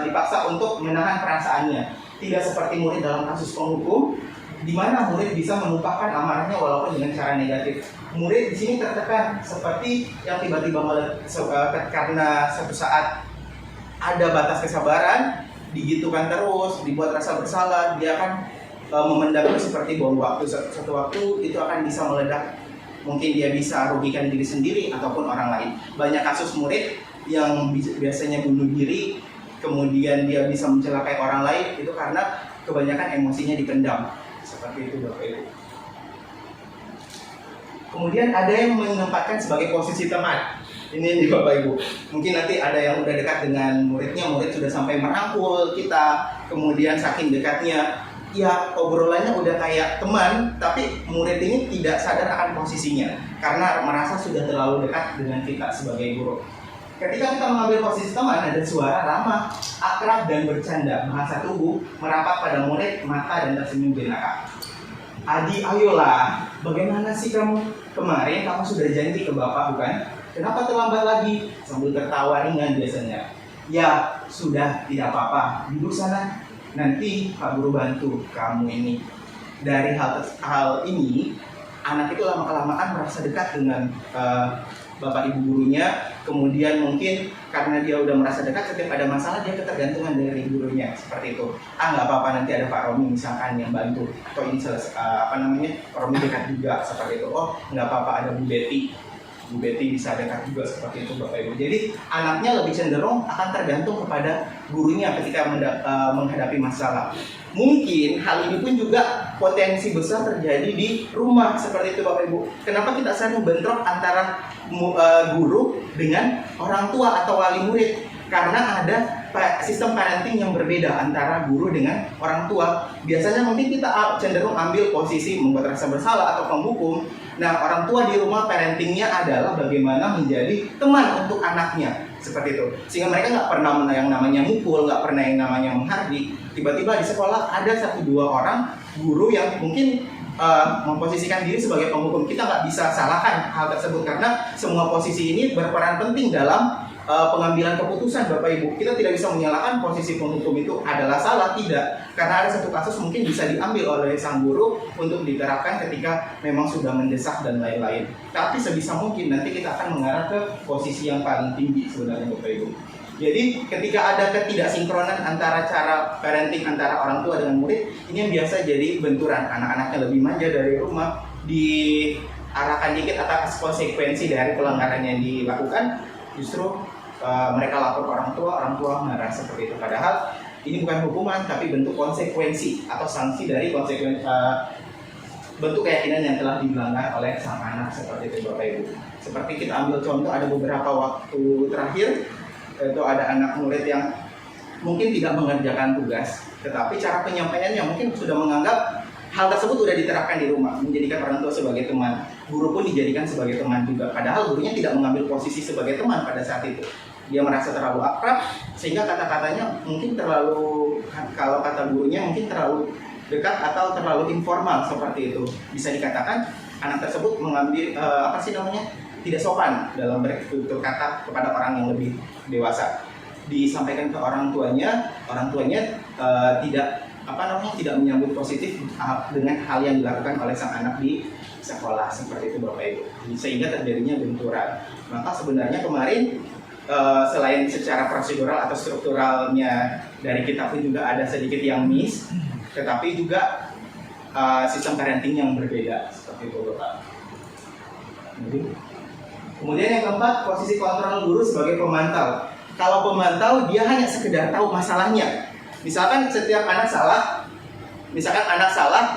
dipaksa untuk menahan perasaannya. Tidak seperti murid dalam kasus penghukum, di mana murid bisa menumpahkan amarahnya walaupun dengan cara negatif. Murid di sini tertekan seperti yang tiba-tiba karena suatu saat ada batas kesabaran, digitukan terus, dibuat rasa bersalah, dia akan memendamnya seperti bom waktu. Suatu waktu itu akan bisa meledak. Mungkin dia bisa rugikan diri sendiri ataupun orang lain. Banyak kasus murid yang biasanya bunuh diri, kemudian dia bisa mencelakai orang lain itu karena kebanyakan emosinya dipendam. Seperti itu Bapak Ibu. Kemudian ada yang menempatkan sebagai posisi teman. Ini nih Bapak Ibu. Mungkin nanti ada yang udah dekat dengan muridnya, murid sudah sampai merangkul kita, kemudian saking dekatnya, ya obrolannya udah kayak teman, tapi murid ini tidak sadar akan posisinya karena merasa sudah terlalu dekat dengan kita sebagai guru. Ketika kita mengambil posisi teman, ada suara ramah, akrab dan bercanda, bahasa tubuh merapat pada murid, mata dan tersenyum jenaka. Adi, ayolah, bagaimana sih kamu? Kemarin kamu sudah janji ke bapak bukan? Kenapa terlambat lagi? Sambil tertawa ringan biasanya. Ya, sudah, tidak apa-apa. Duduk sana. Nanti Pak Guru bantu kamu ini. Dari hal ini, anak itu lama-kelamaan merasa dekat dengan bapak ibu gurunya. Kemudian mungkin karena dia udah merasa dekat, setiap ada masalah dia ketergantungan dari gurunya, seperti itu. Nggak apa-apa, nanti ada Pak Romi misalkan yang bantu, atau ini Pak Romi dekat juga, seperti itu. Oh, nggak apa-apa, ada Bu Betty bisa dekat juga, seperti itu Bapak Ibu. Jadi anaknya lebih cenderung akan tergantung kepada gurunya ketika menghadapi masalah. Mungkin hal ini pun juga potensi besar terjadi di rumah, seperti itu Bapak Ibu. Kenapa kita sering bentrok antara guru dengan orang tua atau wali murid? Karena ada sistem parenting yang berbeda antara guru dengan orang tua. Biasanya mungkin kita cenderung ambil posisi membuat rasa bersalah atau penghukum. Nah, orang tua di rumah parentingnya adalah bagaimana menjadi teman untuk anaknya, seperti itu. Sehingga mereka nggak pernah yang namanya mukul, nggak pernah yang namanya menghardik. Tiba-tiba di sekolah ada 1-2 orang guru yang mungkin memposisikan diri sebagai penghukum. Kita nggak bisa salahkan hal tersebut karena semua posisi ini berperan penting dalam pengambilan keputusan Bapak Ibu. Kita tidak bisa menyalahkan posisi penghukum itu adalah salah, tidak. Karena ada satu kasus mungkin bisa diambil oleh sang guru untuk diterapkan ketika memang sudah mendesak dan lain-lain. Tapi sebisa mungkin nanti kita akan mengarah ke posisi yang paling tinggi sebenarnya Bapak Ibu. Jadi ketika ada ketidaksinkronan antara cara parenting antara orang tua dengan murid, ini yang biasa jadi benturan. Anak-anaknya lebih manja dari rumah, diarahkan dikit atas konsekuensi dari pelanggaran yang dilakukan, justru mereka lapor ke orang tua marah, seperti itu. Padahal ini bukan hukuman, tapi bentuk konsekuensi atau sanksi dari bentuk keyakinan yang telah dilanggar oleh sang anak, seperti itu Bapak Ibu. Seperti kita ambil contoh, ada beberapa waktu terakhir, itu ada anak murid yang mungkin tidak mengerjakan tugas, tetapi cara penyampaiannya mungkin sudah menganggap hal tersebut sudah diterapkan di rumah, menjadikan orang tua sebagai teman, guru pun dijadikan sebagai teman juga. Padahal gurunya tidak mengambil posisi sebagai teman pada saat itu. Dia merasa terlalu akrab, sehingga kata-katanya mungkin terlalu, kalau kata gurunya mungkin terlalu dekat atau terlalu informal, seperti itu. Bisa dikatakan anak tersebut mengambil tidak sopan dalam bertutur kata kepada orang yang lebih dewasa. Disampaikan ke orang tuanya tidak menyambut positif dengan hal yang dilakukan oleh sang anak di sekolah, seperti itu Bapak Ibu. Sehingga terjadinya benturan. Maka sebenarnya kemarin selain secara prosedural atau strukturalnya dari kita pun juga ada sedikit yang miss, tetapi juga sistem parenting yang berbeda, seperti itu Bapak. Kemudian yang keempat, posisi kontrol guru sebagai pemantau. Kalau pemantau, dia hanya sekedar tahu masalahnya. Misalkan setiap anak salah,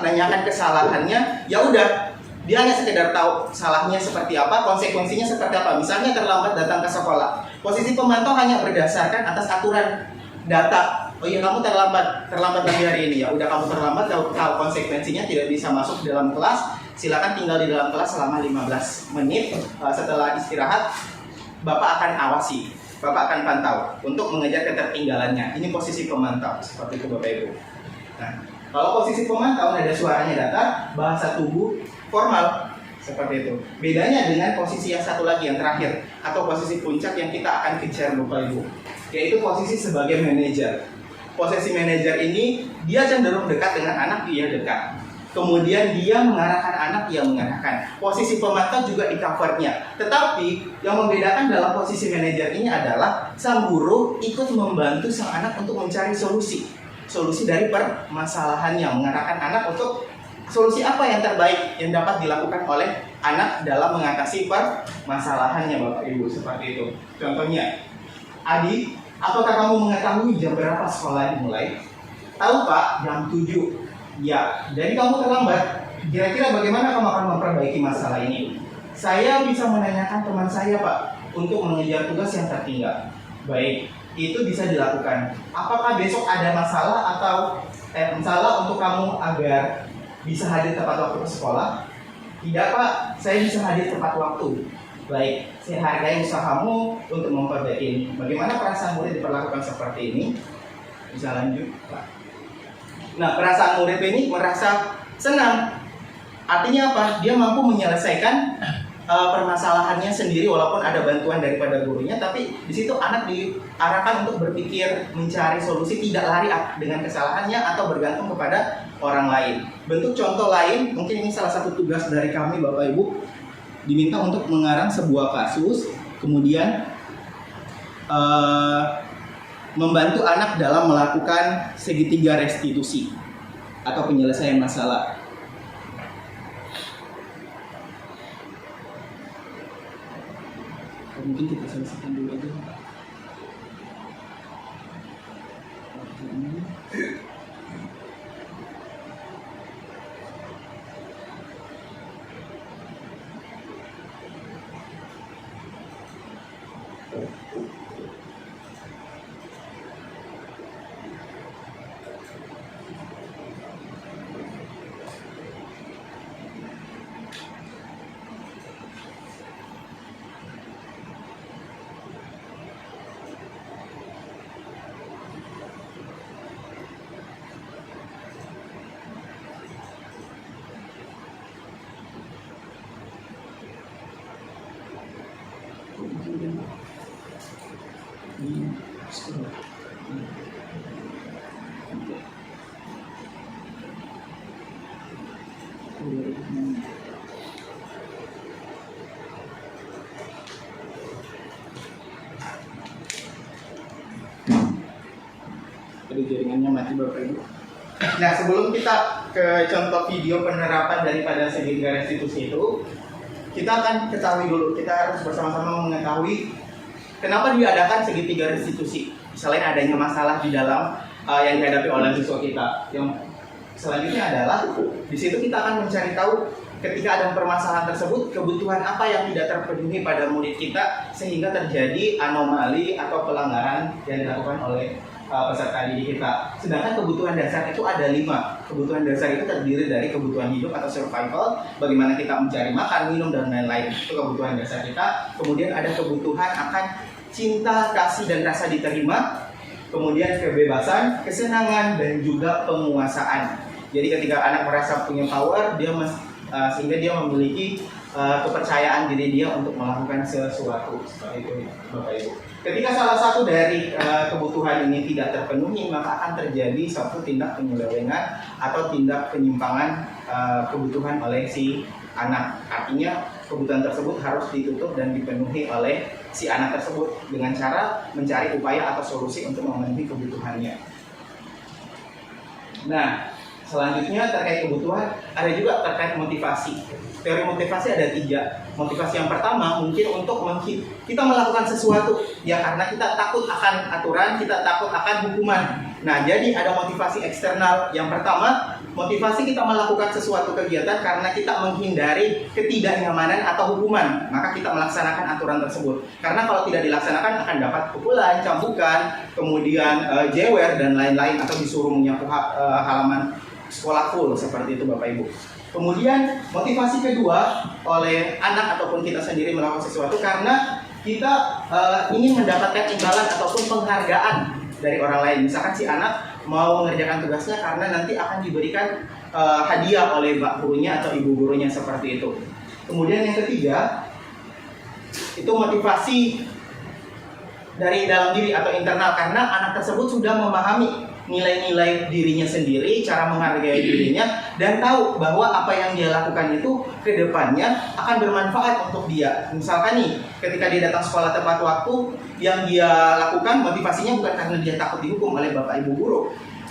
nanyakan kesalahannya, ya udah, dia hanya sekedar tahu salahnya seperti apa, konsekuensinya seperti apa. Misalnya terlambat datang ke sekolah, posisi pemantau hanya berdasarkan atas aturan data. Oh iya, kamu terlambat lagi hari ini, ya udah kamu terlambat, tahu konsekuensinya, tidak bisa masuk dalam kelas. Silakan tinggal di dalam kelas selama 15 menit. Setelah istirahat, Bapak akan awasi, Bapak akan pantau untuk mengejar ketertinggalannya. Ini posisi pemantau, seperti itu Bapak Ibu. Nah, kalau posisi pemantau ada suaranya datar, bahasa tubuh formal, seperti itu. Bedanya dengan posisi yang satu lagi, yang terakhir, atau posisi puncak yang kita akan kejar Bapak Ibu, yaitu posisi sebagai manajer. Posisi manajer ini dia cenderung dekat dengan anak, dia dekat. Kemudian dia mengarahkan anak, dia mengarahkan. Posisi pemantau juga di covernya. Tetapi yang membedakan dalam posisi manajer ini adalah sang guru ikut membantu sang anak untuk mencari solusi dari permasalahannya, mengarahkan anak untuk solusi apa yang terbaik yang dapat dilakukan oleh anak dalam mengatasi permasalahannya Bapak Ibu, seperti itu. Contohnya, Adi, apakah kamu mengetahui jam berapa sekolah dimulai? Tahu Pak, jam 7. Ya, jadi kamu terlambat. Kira-kira bagaimana kamu akan memperbaiki masalah ini? Saya bisa menanyakan teman saya Pak untuk mengejar tugas yang tertinggal. Baik, itu bisa dilakukan. Apakah besok ada masalah atau masalah untuk kamu agar bisa hadir tepat waktu ke sekolah? Tidak Pak, saya bisa hadir tepat waktu. Baik, saya hargai usahamu untuk memperbaiki ini. Bagaimana perasaan murid diperlakukan seperti ini? Bisa lanjut, Pak. Nah, perasaan murid ini merasa senang. Artinya apa? Dia mampu menyelesaikan permasalahannya sendiri walaupun ada bantuan daripada gurunya, tapi di situ anak diarahkan untuk berpikir, mencari solusi, tidak lari dengan kesalahannya atau bergantung kepada orang lain. Bentuk contoh lain, mungkin ini salah satu tugas dari kami Bapak Ibu, diminta untuk mengarang sebuah kasus, kemudian membantu anak dalam melakukan segitiga restitusi atau penyelesaian masalah. Mungkin kita selesaikan dulu aja. Jadi jaringannya mati Bapak Ibu. Nah, sebelum kita ke contoh video penerapan daripada segitiga restitusi itu, kita akan ketahui dulu, kita harus bersama-sama mengetahui kenapa diadakan segitiga restitusi. Selain adanya masalah di dalam yang dihadapi oleh siswa kita. Yang selanjutnya adalah di situ kita akan mencari tahu ketika ada permasalahan tersebut, kebutuhan apa yang tidak terpenuhi pada murid kita sehingga terjadi anomali atau pelanggaran yang dilakukan oleh peserta didik kita. Sedangkan kebutuhan dasar itu ada 5. Kebutuhan dasar itu terdiri dari kebutuhan hidup atau survival, bagaimana kita mencari makan, minum, dan lain-lain. Itu kebutuhan dasar kita. Kemudian ada kebutuhan akan cinta, kasih, dan rasa diterima. Kemudian kebebasan, kesenangan, dan juga penguasaan. Jadi ketika anak merasa punya power, sehingga dia memiliki kepercayaan diri dia untuk melakukan sesuatu. Seperti itu Bapak Ibu. Ketika salah satu dari kebutuhan ini tidak terpenuhi, maka akan terjadi suatu tindak penyelewengan atau tindak penyimpangan kebutuhan oleh si anak. Artinya kebutuhan tersebut harus ditutup dan dipenuhi oleh si anak tersebut dengan cara mencari upaya atau solusi untuk memenuhi kebutuhannya. Nah, selanjutnya terkait kebutuhan, ada juga terkait motivasi. Teori motivasi ada 3. Motivasi yang pertama mungkin untuk kita melakukan sesuatu ya karena kita takut akan aturan, kita takut akan hukuman. Nah, jadi ada motivasi eksternal. Yang pertama, motivasi kita melakukan sesuatu kegiatan karena kita menghindari ketidaknyamanan atau hukuman. Maka kita melaksanakan aturan tersebut. Karena kalau tidak dilaksanakan akan dapat pukulan, cambukan, kemudian jewer dan lain-lain atau disuruh menyapu halaman sekolah full seperti itu Bapak Ibu. Kemudian motivasi kedua oleh anak ataupun kita sendiri melakukan sesuatu karena kita ingin mendapatkan imbalan ataupun penghargaan dari orang lain. Misalkan si anak mau mengerjakan tugasnya karena nanti akan diberikan hadiah oleh pak gurunya atau ibu gurunya seperti itu. Kemudian yang ketiga itu motivasi dari dalam diri atau internal karena anak tersebut sudah memahami nilai-nilai dirinya sendiri, cara menghargai dirinya, dan tahu bahwa apa yang dia lakukan itu ke depannya akan bermanfaat untuk dia. Misalkan nih, ketika dia datang sekolah tepat waktu, yang dia lakukan motivasinya bukan karena dia takut dihukum oleh bapak ibu guru,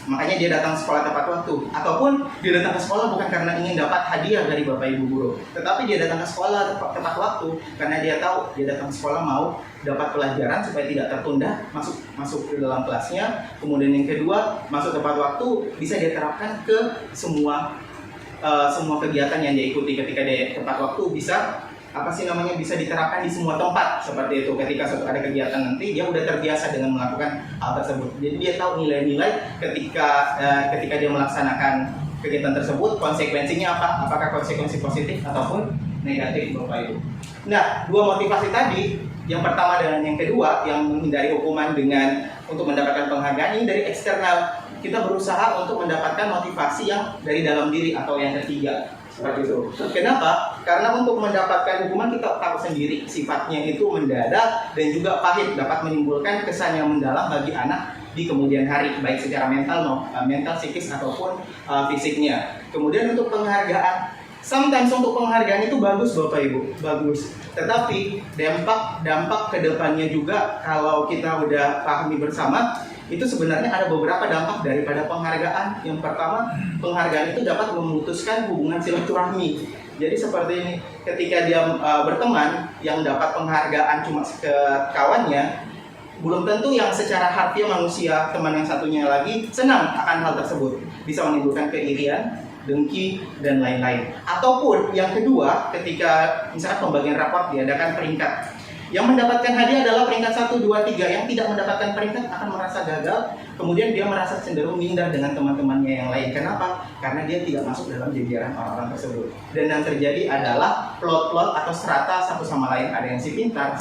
makanya dia datang sekolah tepat waktu, ataupun dia datang ke sekolah bukan karena ingin dapat hadiah dari bapak ibu guru, tetapi dia datang ke sekolah tepat waktu karena dia tahu dia datang ke sekolah mau dapat pelajaran supaya tidak tertunda, masuk ke dalam kelasnya. Kemudian yang kedua, masuk tepat waktu bisa diterapkan ke semua kegiatan yang dia ikuti. Ketika dia tepat waktu bisa bisa diterapkan di semua tempat seperti itu. Ketika suatu ada kegiatan nanti dia udah terbiasa dengan melakukan hal tersebut. Jadi dia tahu nilai-nilai ketika dia melaksanakan kegiatan tersebut, konsekuensinya apa? Apakah konsekuensi positif ataupun negatif Bapak Ibu. Nah, dua motivasi tadi, yang pertama dan yang kedua, yang menghindari hukuman dengan untuk mendapatkan penghargaan, ini dari eksternal. Kita berusaha untuk mendapatkan motivasi yang dari dalam diri atau yang ketiga. Seperti itu. Kenapa? Karena untuk mendapatkan hukuman kita tahu sendiri sifatnya itu mendadak dan juga pahit, dapat menimbulkan kesan yang mendalam bagi anak di kemudian hari, baik secara mental, psikis ataupun fisiknya. Kemudian untuk penghargaan, sometimes untuk penghargaan itu bagus Bapak Ibu, bagus. Tetapi dampak ke depannya juga kalau kita udah pahami bersama, itu sebenarnya ada beberapa dampak daripada penghargaan. Yang pertama, penghargaan itu dapat memutuskan hubungan silaturahmi. Jadi seperti ini, ketika dia berteman, yang dapat penghargaan cuma ke kawannya, belum tentu yang secara harfiah manusia, teman yang satunya lagi, senang akan hal tersebut. Bisa menimbulkan keirian, dengki, dan lain-lain. Ataupun yang kedua, ketika misalkan pembagian raport diadakan peringkat, yang mendapatkan hadiah adalah peringkat 1, 2, 3. Yang tidak mendapatkan peringkat akan merasa gagal. Kemudian dia merasa cenderung minder dengan teman-temannya yang lain. Kenapa? Karena dia tidak masuk dalam jajaran orang-orang tersebut. Dan yang terjadi adalah plot-plot atau strata satu sama lain. Ada yang si pintar,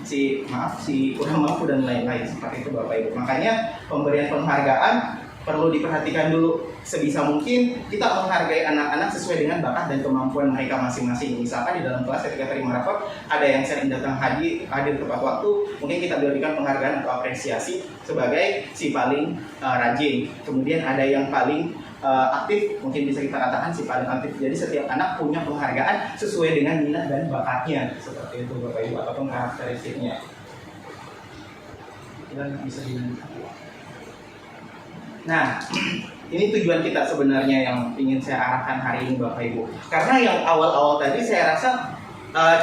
si kurang mampu, dan lain-lain. Seperti itu Bapak Ibu. Makanya pemberian penghargaan perlu diperhatikan dulu. Sebisa mungkin kita menghargai anak-anak sesuai dengan bakat dan kemampuan mereka masing-masing. Misalkan di dalam kelas ketika terima rapor, ada yang sering datang hadir tepat waktu, mungkin kita berikan penghargaan atau apresiasi sebagai si paling rajin. Kemudian ada yang paling aktif, mungkin bisa kita katakan si paling aktif. Jadi setiap anak punya penghargaan sesuai dengan minat dan bakatnya. Seperti itu Bapak Ibu, ataupun karakteristiknya. Dan bisa Nah, ini tujuan kita sebenarnya yang ingin saya arahkan hari ini Bapak Ibu. Karena yang awal-awal tadi saya rasa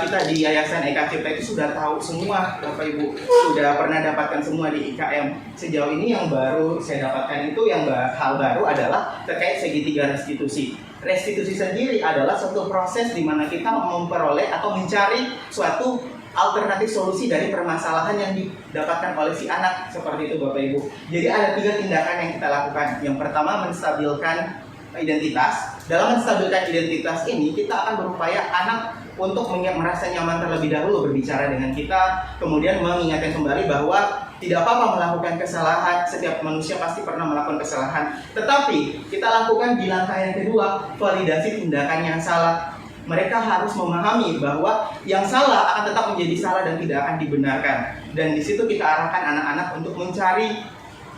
kita di Yayasan Eka Cipta itu sudah tahu semua Bapak Ibu. Sudah pernah dapatkan semua di IKM. Sejauh ini yang baru saya dapatkan itu, hal baru adalah terkait segitiga restitusi. Restitusi sendiri adalah suatu proses di mana kita memperoleh atau mencari suatu alternatif solusi dari permasalahan yang didapatkan oleh si anak. Seperti itu Bapak Ibu. Jadi ada 3 tindakan yang kita lakukan. Yang pertama, menstabilkan identitas. Dalam menstabilkan identitas ini, kita akan berupaya anak untuk merasa nyaman terlebih dahulu berbicara dengan kita. Kemudian mengingatkan kembali bahwa tidak apa-apa melakukan kesalahan. Setiap manusia pasti pernah melakukan kesalahan. Tetapi kita lakukan di langkah yang kedua, validasi tindakan yang salah. Mereka harus memahami bahwa yang salah akan tetap menjadi salah dan tidak akan dibenarkan. Dan di situ kita arahkan anak-anak untuk mencari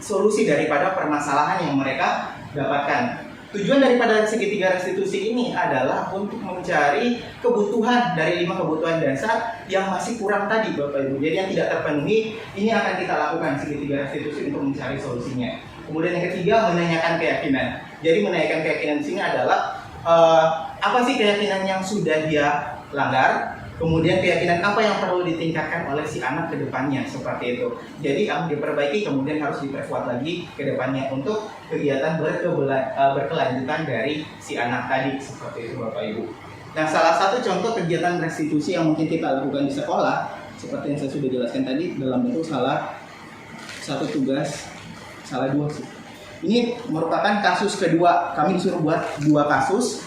solusi daripada permasalahan yang mereka dapatkan. Tujuan daripada segitiga restitusi ini adalah untuk mencari kebutuhan dari 5 kebutuhan dasar yang masih kurang tadi Bapak Ibu. Jadi yang tidak terpenuhi, ini akan kita lakukan segitiga restitusi untuk mencari solusinya. Kemudian yang ketiga, menanyakan keyakinan. Jadi menanyakan keyakinan di sini adalah apa sih keyakinan yang sudah dia langgar, kemudian keyakinan apa yang perlu ditingkatkan oleh si anak ke depannya, seperti itu. Jadi yang diperbaiki kemudian harus diperkuat lagi ke depannya untuk kegiatan berkelanjutan dari si anak tadi, seperti itu Bapak Ibu. Nah, salah satu contoh kegiatan restitusi yang mungkin kita lakukan di sekolah, seperti yang saya sudah jelaskan tadi, dalam bentuk salah 2 sih. Ini merupakan kasus kedua. Kami disuruh buat 2 kasus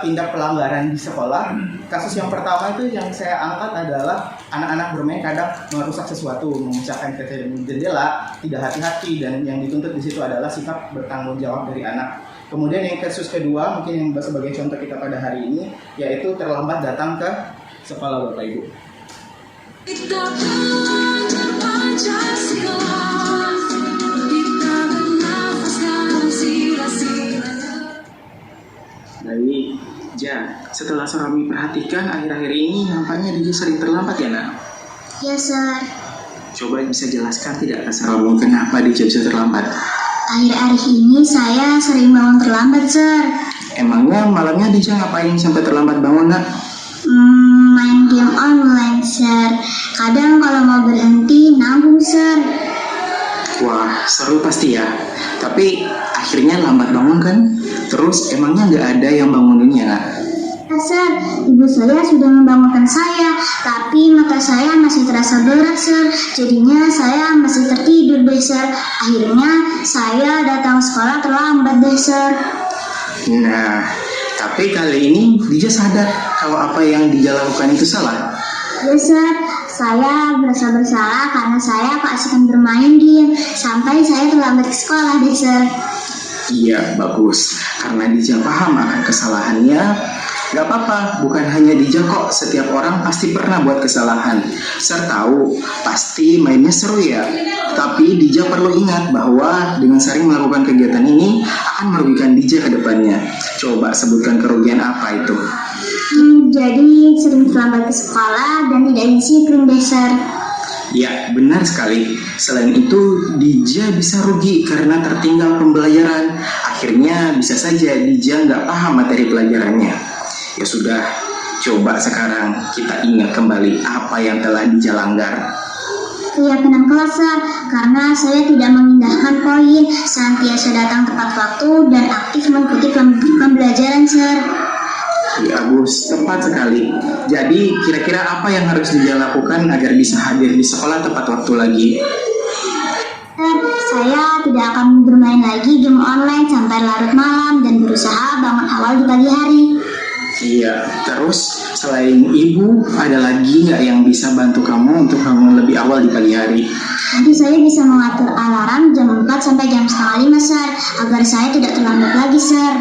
tindak pelanggaran di sekolah. Kasus yang pertama itu yang saya angkat adalah anak-anak bermain kadang merusak sesuatu, memecahkan kaca jendela, tidak hati-hati, dan yang dituntut di situ adalah sikap bertanggung jawab dari anak. Kemudian yang kasus kedua, mungkin yang sebagai contoh kita pada hari ini, yaitu terlambat datang ke sekolah Bapak Ibu. Baik, setelah Surami perhatikan akhir-akhir ini nampaknya dia sering terlambat ya nak? Ya, Sir. Coba bisa jelaskan tidak ke Surami kenapa dia bisa terlambat? Akhir-akhir ini saya sering bangun terlambat, Sir. Emangnya malamnya dia ngapain sampai terlambat bangun nak? Main game online, Sir. Kadang kalau mau berhenti, nanggung, Sir. Wah, seru pasti ya. Tapi akhirnya lambat bangun kan? Terus emangnya nggak ada yang banguninnya nak? Ya, Sir. Ibu saya sudah membangunkan saya, tapi mata saya masih terasa berat, Sir. Jadinya saya masih tertidur deh, Sir. Akhirnya saya datang sekolah terlambat deh, Sir. Nah, tapi kali ini dia sadar kalau apa yang Dija lakukan itu salah? Ya Sir, saya merasa bersalah karena saya keasikan bermain game sampai saya terlambat ke sekolah deh Sir. Iya, bagus. Karena Dija paham akan kesalahannya, gak apa-apa, bukan hanya Dija kok, setiap orang pasti pernah buat kesalahan. Sir tahu, pasti mainnya seru ya. Tapi Dija perlu ingat bahwa dengan sering melakukan kegiatan ini akan merugikan Dija ke depannya. Coba sebutkan kerugian apa itu? Jadi sering terlambat ke sekolah dan tidak disiplin deh Sir. Ya, benar sekali. Selain itu, Dija bisa rugi karena tertinggal pembelajaran. Akhirnya bisa saja Dija nggak paham materi pelajarannya. Ya sudah, coba sekarang kita ingat kembali apa yang telah Dija langgar. Keyakinan kelas Sir, karena saya tidak mengindahkan poin, senantiasa datang tepat waktu dan aktif mengikuti pembelajaran Sir. Ya Agus, tepat sekali. Jadi kira-kira apa yang harus Dija lakukan agar bisa hadir di sekolah tepat waktu lagi? Saya tidak akan bermain lagi game online sampai larut malam dan berusaha bangun awal di pagi hari. Iya, terus selain ibu, ada lagi nggak yang bisa bantu kamu untuk bangun lebih awal di pagi hari? Nanti saya bisa mengatur alarm jam 4 sampai jam setengah 5 Sir, agar saya tidak terlambat lagi Sir.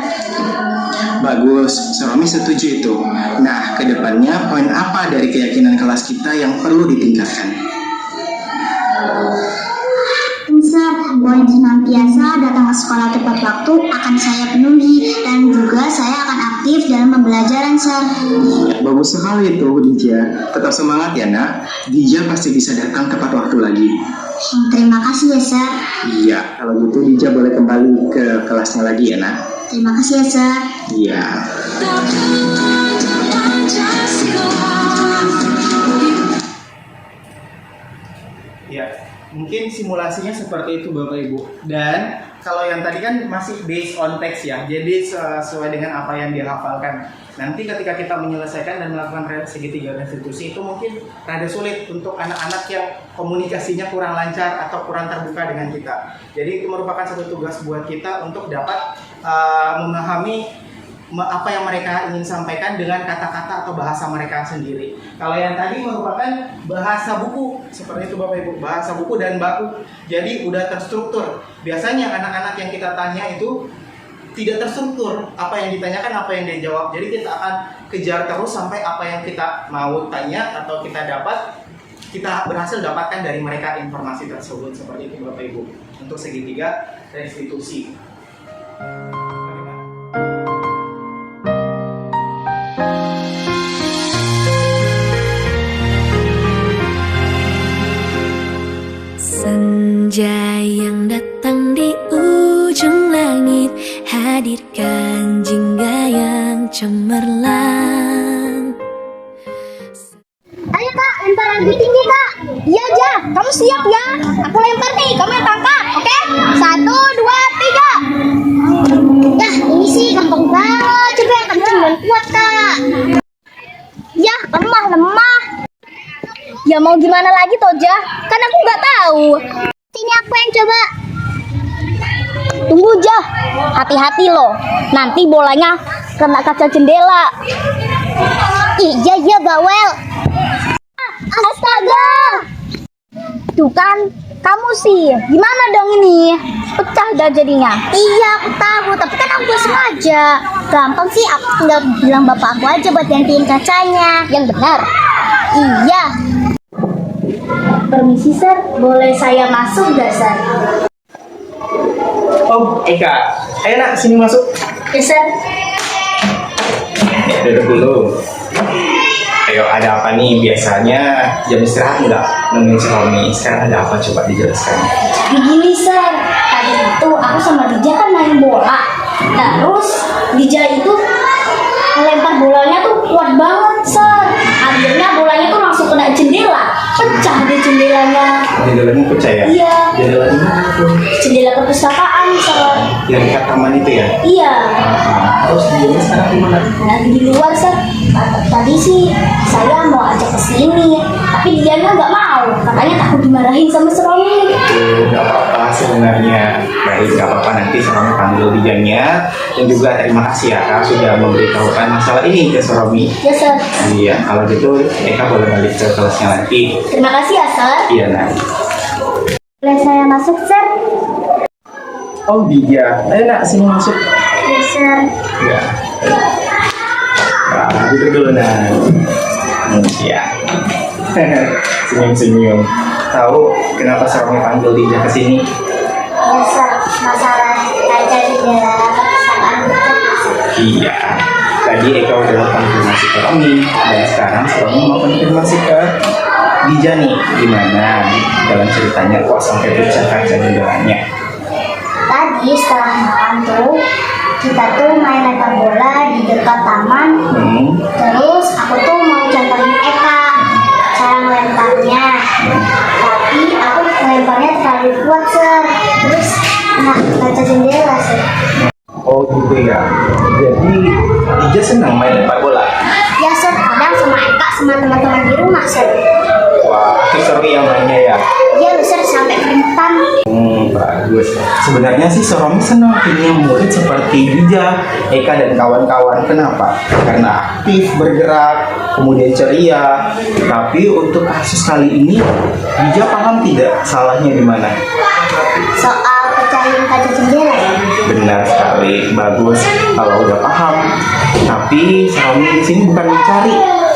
Bagus, Suami setuju itu. Nah, kedepannya poin apa dari keyakinan kelas kita yang perlu ditingkatkan? Sir, poin senantiasa datang ke sekolah tepat waktu akan saya penuhi dan juga saya akan aktif dalam pembelajaran Sir. Ya, bagus sekali itu Dija. Tetap semangat ya nak. Dija pasti bisa datang tepat waktu lagi. Terima kasih ya Sir. Iya, kalau gitu Dija boleh kembali ke kelasnya lagi ya nak. Terima kasih ya Sir. Iya. Ya, mungkin simulasinya seperti itu Bapak Ibu. Dan kalau yang tadi kan masih based on text ya, jadi sesuai dengan apa yang dihafalkan. Nanti ketika kita menyelesaikan dan melakukan segitiga restitusi itu mungkin rada sulit untuk anak-anak yang komunikasinya kurang lancar atau kurang terbuka dengan kita. Jadi itu merupakan satu tugas buat kita untuk dapat memahami apa yang mereka ingin sampaikan dengan kata-kata atau bahasa mereka sendiri. Kalau yang tadi merupakan bahasa buku, seperti itu Bapak Ibu, bahasa buku dan baku. Jadi udah terstruktur. Biasanya anak-anak yang kita tanya itu tidak terstruktur, apa yang ditanyakan, apa yang dia jawab. Jadi kita akan kejar terus sampai apa yang kita mau tanya atau kita dapat, kita berhasil dapatkan dari mereka informasi tersebut. Seperti itu Bapak Ibu, untuk segitiga restitusi. Senja yang datang di ujung langit, hadirkan jingga yang cemerlang. Ayo Kak, lempar lebih tinggi Kak. Iya Ja, kamu siap ya? Aku lempar nih, kamu yang tangkap, oke? 1, 2, 3. Yah, ini sih gampang banget. Coba yang kenceng dan kuat Kak. Yah, lemah. Ya mau gimana lagi Toja? Kan aku nggak tahu. Sini aku yang coba. Tunggu Ja, hati-hati loh. Nanti bolanya kena kaca jendela. Iya bawel. Astaga. Tuh kan, kamu sih. Gimana dong ini? Pecah dah jadinya. Iya, aku tahu. Tapi kan aku gak sengaja. Gampang sih, aku tinggal bilang bapak aku aja buat gantiin kacanya. Yang benar. Iya. Permisi Sir, boleh saya masuk gak Sir? Oh, Eka. Ayo nak, sini masuk. Ya Sir. Duduk dulu. Ayo, ada apa nih? Biasanya jam istirahat nggak nemenin si Romi. Sekarang ada apa? Coba dijelaskan. Begini Sir, tadi itu aku sama Dija kan main bola. Terus Dija itu melempar bolanya tuh kuat banget Sir. Akhirnya bolanya tuh langsung kena jendela. Pecah deh jendelanya. Jendelanya pecah ya? Iya. Jendela di mana tuh? Jendela perpustakaan Sir. Yang dekat taman itu ya? Iya. Terus Dijanya sekarang di mana? Lagi di luar Sir. Tadi sih saya mau ajak ke sini, tapi Dijanya nggak mau. Katanya takut dimarahin sama si Romi. Nggak apa-apa, hasil sebenarnya. Baik, nggak apa-apa, nanti Seromi panggil Dijanya. Dan juga terima kasih ya Kak sudah memberitahukan masalah ini ke Seromi. Ya, Sir. Iya, kalau gitu Eka boleh balik ke kelasnya nanti. Terima kasih ya, Sir. Iya, nah. Boleh saya masuk, Sir? Oh, Dija. Ayo nak, sini masuk. Ya, Sir. Ya. Nah, duduk dulu nah. Iya. Senyum-senyum. Tahu kenapa Seromi panggil Dija ke sini? Ya, Sir. Masalah kaca jendela perpustakaan kita, Sir. Iya. Tadi Eka udah konfirmasi ke Romi dan sekarang Romi mau konfirmasi ke Dija nih, gimana dalam ceritanya kok sampai pecah kaca jendelanya? Tadi setelah makan tuh, kita tuh main lempar bola di dekat taman. Terus aku tuh mau contohin Eka cara melemparnya. Tapi aku melemparnya terlalu kuat, Sir. Terus kena kaca jendela, Sir. Oh gitu ya. Jadi Dija senang main lempar bola. Ya, Sir. Kadang sama Eka sama teman-teman di rumah, Sir. Wah, itu seru ya mainnya ya. Iya, Sir, sampai keringetan. Bagus. Sebenarnya sih Seromi senang punya murid seperti Dija, Eka dan kawan-kawan. Kenapa? Karena aktif, bergerak, kemudian ceria. Tapi untuk kasus kali ini, Dija paham tidak salahnya di mana? Soal pecahin kaca jendela ya. Benar sekali, bagus kalau udah paham. Tapi Seromi di sini bukan mencari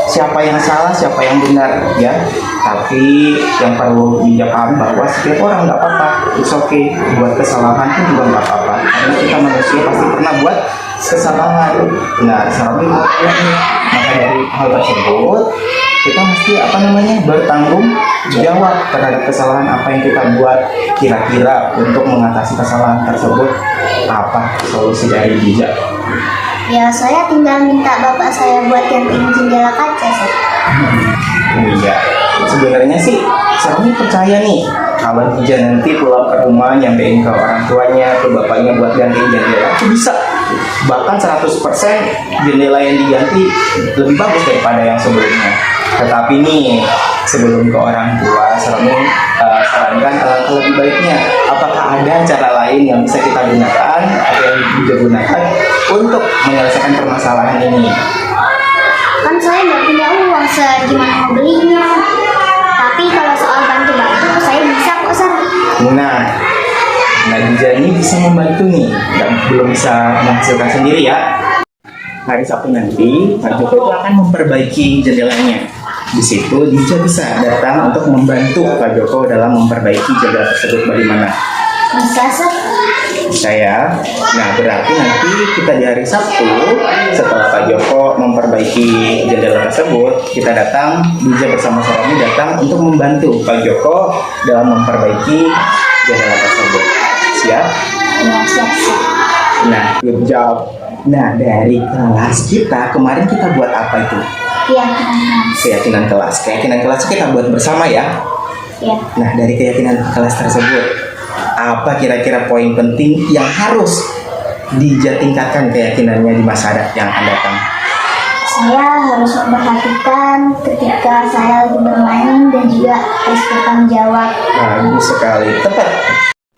siapa yang salah, siapa yang benar, ya. Tapi yang perlu Dija paham bahwa setiap orang nggak apa-apa, it's okay. Buat kesalahan pun juga nggak apa-apa. Karena kita manusia pasti pernah buat kesalahan. Nah, Seromi maka dari hal tersebut kita mesti bertanggung jawab terhadap kesalahan apa yang kita buat. Kira-kira untuk mengatasi kesalahan tersebut apa solusi dari Dija? Ya, saya tinggal minta bapak saya buat gantiin jendela kaca, Sir. Iya, sebenarnya sih Seromi percaya nih kalau Dija nanti pulang ke rumah nyampein ke orang tuanya, ke bapaknya buat gantiin jendela itu bisa. Bahkan 100% jendela yang diganti lebih bagus daripada yang sebelumnya. Tetapi nih, sebelum ke orang tua, Seromi sarankan alangkah lebih baiknya apakah ada cara lain yang bisa kita gunakan atau yang Dija gunakan untuk menyelesaikan permasalahan ini. Kan saya nggak punya uang, Sir. Gimana mau belinya? Tapi kalau soal bantu-bantu, saya bisa kok, Sir. Nah, Dija ini bisa membantu nih, dan belum bisa menghasilkan sendiri ya. Hari Sabtu nanti, Pak Joko itu akan memperbaiki jendelanya. Di situ Dija bisa datang untuk membantu Pak Joko dalam memperbaiki jendela tersebut. Bagaimana? Bisa, Sir. Saya. Nah, berarti nanti kita di hari Sabtu setelah Pak Joko memperbaiki jendela tersebut, kita datang, Dija bersama Seromi datang untuk membantu Pak Joko dalam memperbaiki jendela tersebut. Siap? Ya, siap. Nah, good job. Nah, dari kelas kita kemarin kita buat apa itu? Iya, teman-teman. Keyakinan kelas. Keyakinan kelas kita buat bersama ya. Iya. Nah, dari keyakinan kelas tersebut, apa kira-kira poin penting yang harus Dija tingkatkan keyakinannya di masa yang akan datang? Saya harus memperhatikan ketika saya lagi bermain dan juga harus bertanggung jawab. Bagus sekali, tepat.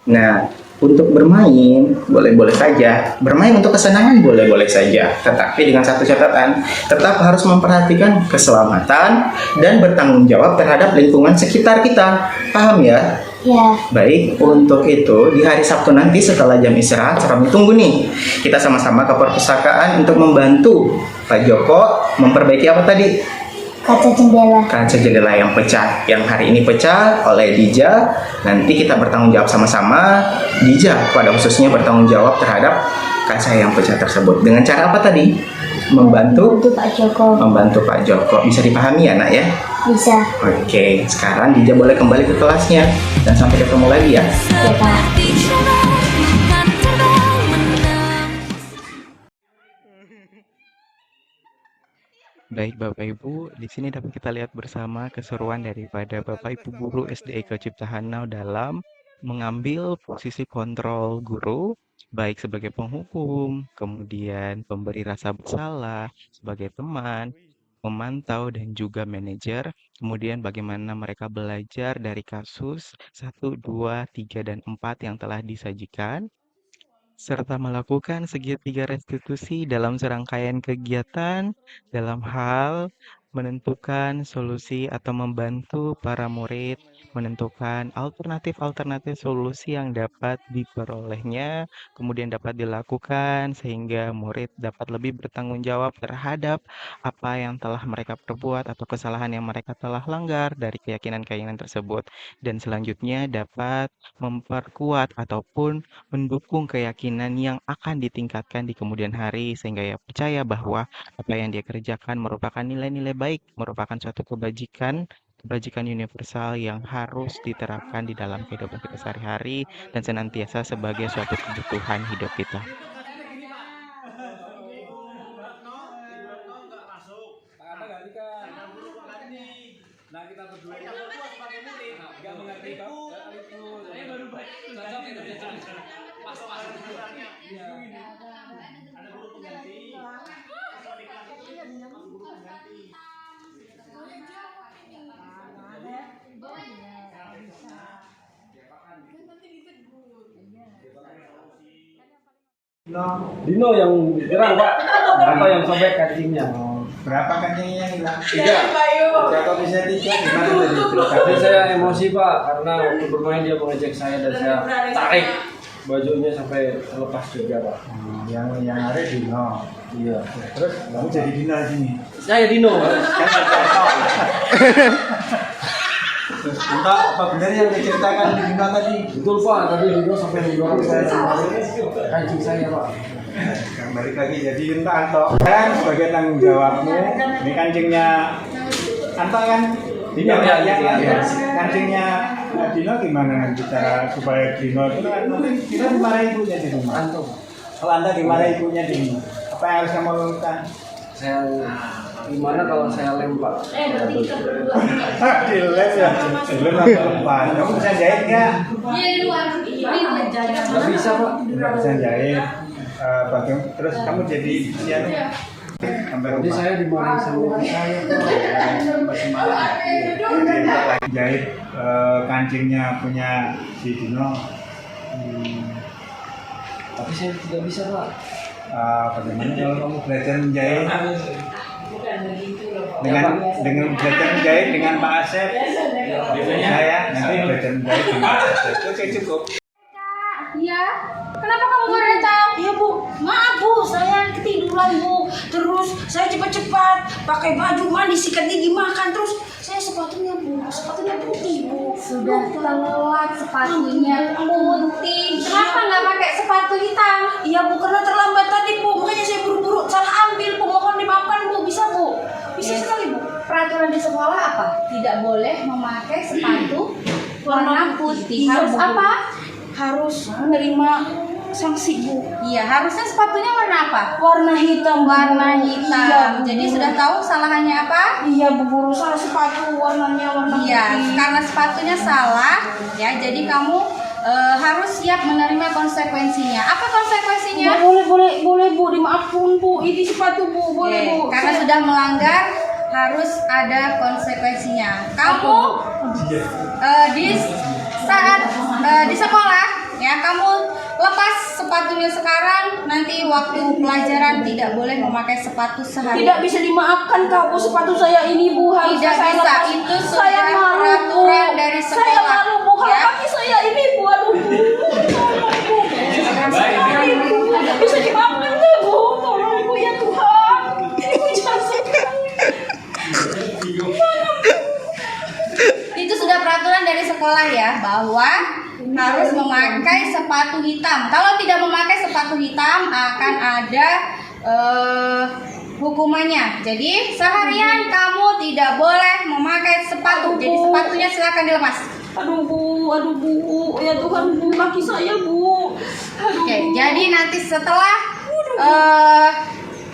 Nah, untuk bermain boleh-boleh saja, bermain untuk kesenangan boleh-boleh saja, tetapi dengan satu catatan, tetap harus memperhatikan keselamatan dan bertanggung jawab terhadap lingkungan sekitar kita. Paham ya? Ya, Baik, untuk itu di hari Sabtu nanti setelah jam istirahat, Seromi tunggu nih. Kita sama-sama ke perpustakaan untuk membantu Pak Joko memperbaiki apa tadi? kaca jendela. Kaca jendela yang pecah, yang hari ini pecah oleh Dija. Nanti kita bertanggung jawab sama-sama. Dija pada khususnya bertanggung jawab terhadap kaca yang pecah tersebut. Dengan cara apa tadi? Membantu Untuk Pak Joko. membantu Pak Joko. Bisa dipahami ya, Nak ya? Bisa. Oke, sekarang Dija boleh kembali ke kelasnya dan sampai ketemu lagi ya. Ya, Pak. Baik Bapak Ibu, di sini dapat kita lihat bersama keseruan daripada Bapak Ibu guru SDIK Cipta Hanau dalam mengambil posisi kontrol guru, baik sebagai penghukum, kemudian pemberi rasa bersalah, sebagai teman, memantau dan juga manajer kemudian bagaimana mereka belajar dari kasus 1, 2, 3, dan 4 yang telah disajikan, serta melakukan segitiga restitusi dalam serangkaian kegiatan dalam hal menentukan solusi atau membantu para murid menentukan alternatif-alternatif solusi yang dapat diperolehnya, kemudian dapat dilakukan sehingga murid dapat lebih bertanggung jawab terhadap apa yang telah mereka perbuat atau kesalahan yang mereka telah langgar dari keyakinan-keyakinan tersebut, dan selanjutnya dapat memperkuat ataupun mendukung keyakinan yang akan ditingkatkan di kemudian hari sehingga ia percaya bahwa apa yang dia kerjakan merupakan nilai-nilai baik, merupakan suatu kebajikan universal yang harus diterapkan di dalam kehidupan kita sehari-hari dan senantiasa sebagai suatu kebutuhan hidup kita. Nah, kita berdua itu nggak mengerti saya baru masuk iya. Ada guru pengganti. Dino yang diserang Pak, atau yang sobek kancingnya? Berapa kancingnya yang hilang? 3. Jatuh bisa 3, gimana tadi? Tapi saya emosi Pak, karena waktu bermain dia mengejek saya dan saya tarik bajunya sampai terlepas juga Pak. Yang ada Dino. Iya. Terus kamu jadi Dino di sini. Saya Dino. Terus entah apa benar yang diceritakan di Dino tadi? Betul Pak, tadi Dino sampai mendorong saya kancing saya Pak. Balik lagi jadi entah Anto kan sebagai tanggung jawabmu. Ini kancingnya Anto kan? Dino ya. Kancingnya Dino gimana nanti cara supaya Dino itu Dino dimarahi ibunya di rumah. Anto. Kalau Anda dimarahi ibunya di rumah, apa yang harus kamu lakukan? Saya gimana kalau saya lem Pak? Dilem ya, dilem atau lepas. Kamu bisa jahit nggak? Iya di luar. Nggak bisa Pak. Nggak bisa jahit. Terus kamu jadi sampai Jadi rumah. saya dimarahi sama ibu saya Pak. Jahit kancingnya punya si Dino. Tapi saya tidak bisa Pak. Bagaimana kalau kamu belajar menjahit dengan belajar menjahit dengan Pak Asep? Saya nanti belajar menjahit dengan Pak Asep. Oke cukup. Iya. Kenapa kamu baru datang? Iya Bu, maaf Bu, saya ketiduran Bu. Terus saya cepat-cepat pakai baju mandi, sikat gigi, makan. Terus saya sepatunya putih Bu. Sudah telat sepatunya putih. Kenapa nggak pakai sepatu hitam? Iya Bu, karena terlambat tadi Bu. Makanya saya buru-buru salah ambil Bu. Mohon dimaafkan Bu, bisa Bu? Bisa sekali Bu. Peraturan di sekolah apa? Tidak boleh memakai sepatu warna putih. Iya, Harus Bu. apa? Harus menerima sanksi Bu. Iya, harusnya sepatunya warna apa? Warna hitam Bu. Warna hitam. Iya, Bu. Jadi sudah tahu salahnya apa? Iya Bu, guru salah sepatu warnanya warna Iya, putih. karena sepatunya salah, ya. Jadi kamu harus siap menerima konsekuensinya. Apa konsekuensinya? Boleh Bu, dimaafkan Bu. Ini sepatu Bu, boleh Bu. Karena sudah melanggar harus ada konsekuensinya. Kamu di saat di sekolah ya kamu lepas sepatunya sekarang, nanti waktu pelajaran tidak boleh memakai sepatu sehari. Tidak bisa dimaafkan Kak Bu, sepatu saya ini Bu harus Tidak saya bisa, lepas. itu saya sudah malu Bu. peraturan dari sekolah. Saya malu Bu, kalau Ya. kaki saya ini Bu, aduh Bu. Tolong Bu. Bisa dimaafkan nggak Bu? Tolong Bu ya Tuhan. Ini Bu jangan sekali. Itu sudah peraturan dari sekolah ya, bahwa harus memakai sepatu hitam. Kalau tidak memakai sepatu hitam akan ada hukumannya. Jadi seharian kamu tidak boleh memakai sepatu. Jadi sepatunya silakan dilepas. Aduh Bu, ya Tuhan Bu, kaki saya Bu. Aduh Oke, Bu. jadi nanti setelah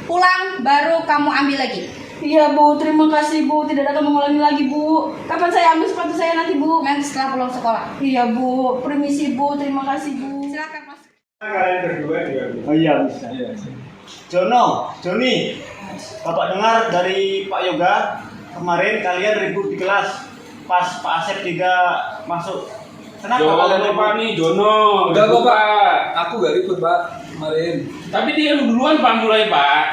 pulang baru kamu ambil lagi. Iya Bu, terima kasih Bu, tidak akan mengulangi lagi Bu. Kapan saya ambil sepatu saya nanti Bu? Nanti setelah pulang sekolah. Iya Bu, permisi Bu, terima kasih Bu. Silakan masuk. Kalian berdua juga. Oh iya bisa. Joni, Bapak dengar dari Pak Yoga kemarin kalian ribut di kelas pas Pak Asep tidak masuk. Kenapa kalian ribut? Pak nih, Jono. Enggak kok Pak, aku gak ribut Pak kemarin. Tapi dia duluan Pak mulai Pak.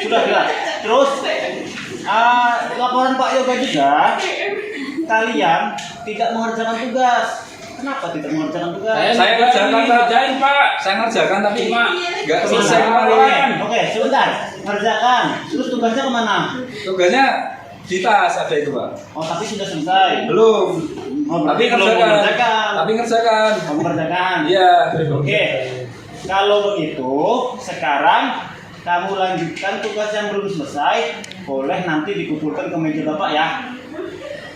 Sudah. Terus laporan Pak Yoga juga, kalian tidak mengerjakan tugas. Kenapa tidak mengerjakan tugas? Saya ngerjakan, Pak. Kerjain Pak. Saya ngerjakan tapi Pak, nggak selesai kemarin. Oke, sebentar. Ngerjakan. Terus tugasnya kemana? Tugasnya di tas ada itu Pak. Oh, tapi sudah selesai. Belum. Oh, Tapi belum ngerjakan. mengerjakan. Tapi ngerjakan. Kamu mengerjakan. Iya. Oke. Kalau begitu, sekarang kamu lanjutkan tugas yang belum selesai. Boleh nanti dikumpulkan ke meja Bapak ya.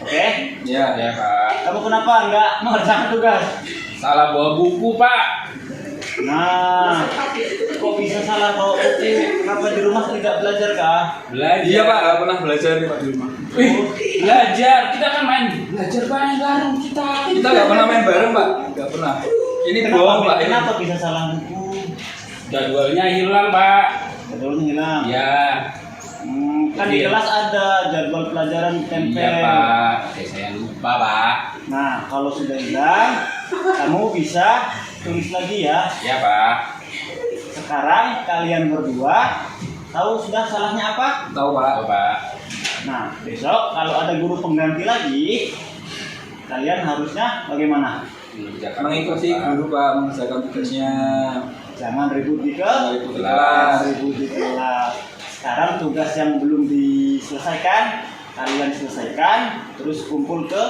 Oke? Iya. Ya Pak. Kamu kenapa nggak mengerjakan tugas? Salah bawa buku Pak. Nah, kok bisa salah bawa buku? Kenapa di rumah tidak belajar kah? Belajar. Iya Pak, nggak pernah belajar nih Pak di rumah. Belajar. Kita kan main belajar bareng kita. Kita nggak pernah main bareng Pak, nggak pernah. Ini bohong Pak. Ini. Kenapa bisa salah buku? Jadwalnya hilang Pak. Jadwalnya hilang. Ya. Kan di kelas ada jadwal pelajaran tempel. Iya Pak. Saya lupa Pak. Nah, kalau sudah hilang, kamu bisa tulis lagi ya. Ya Pak. Sekarang kalian berdua tahu sudah salahnya apa? Tahu Pak. Oh, Pak. Nah, besok kalau ada guru pengganti lagi, kalian harusnya bagaimana? Mengikuti guru Pak, mengerjakan tugasnya. Jangan ribut di Ribut di kelas. kelas. Ribut di kelas. Sekarang tugas yang belum diselesaikan, kalian selesaikan, terus kumpul ke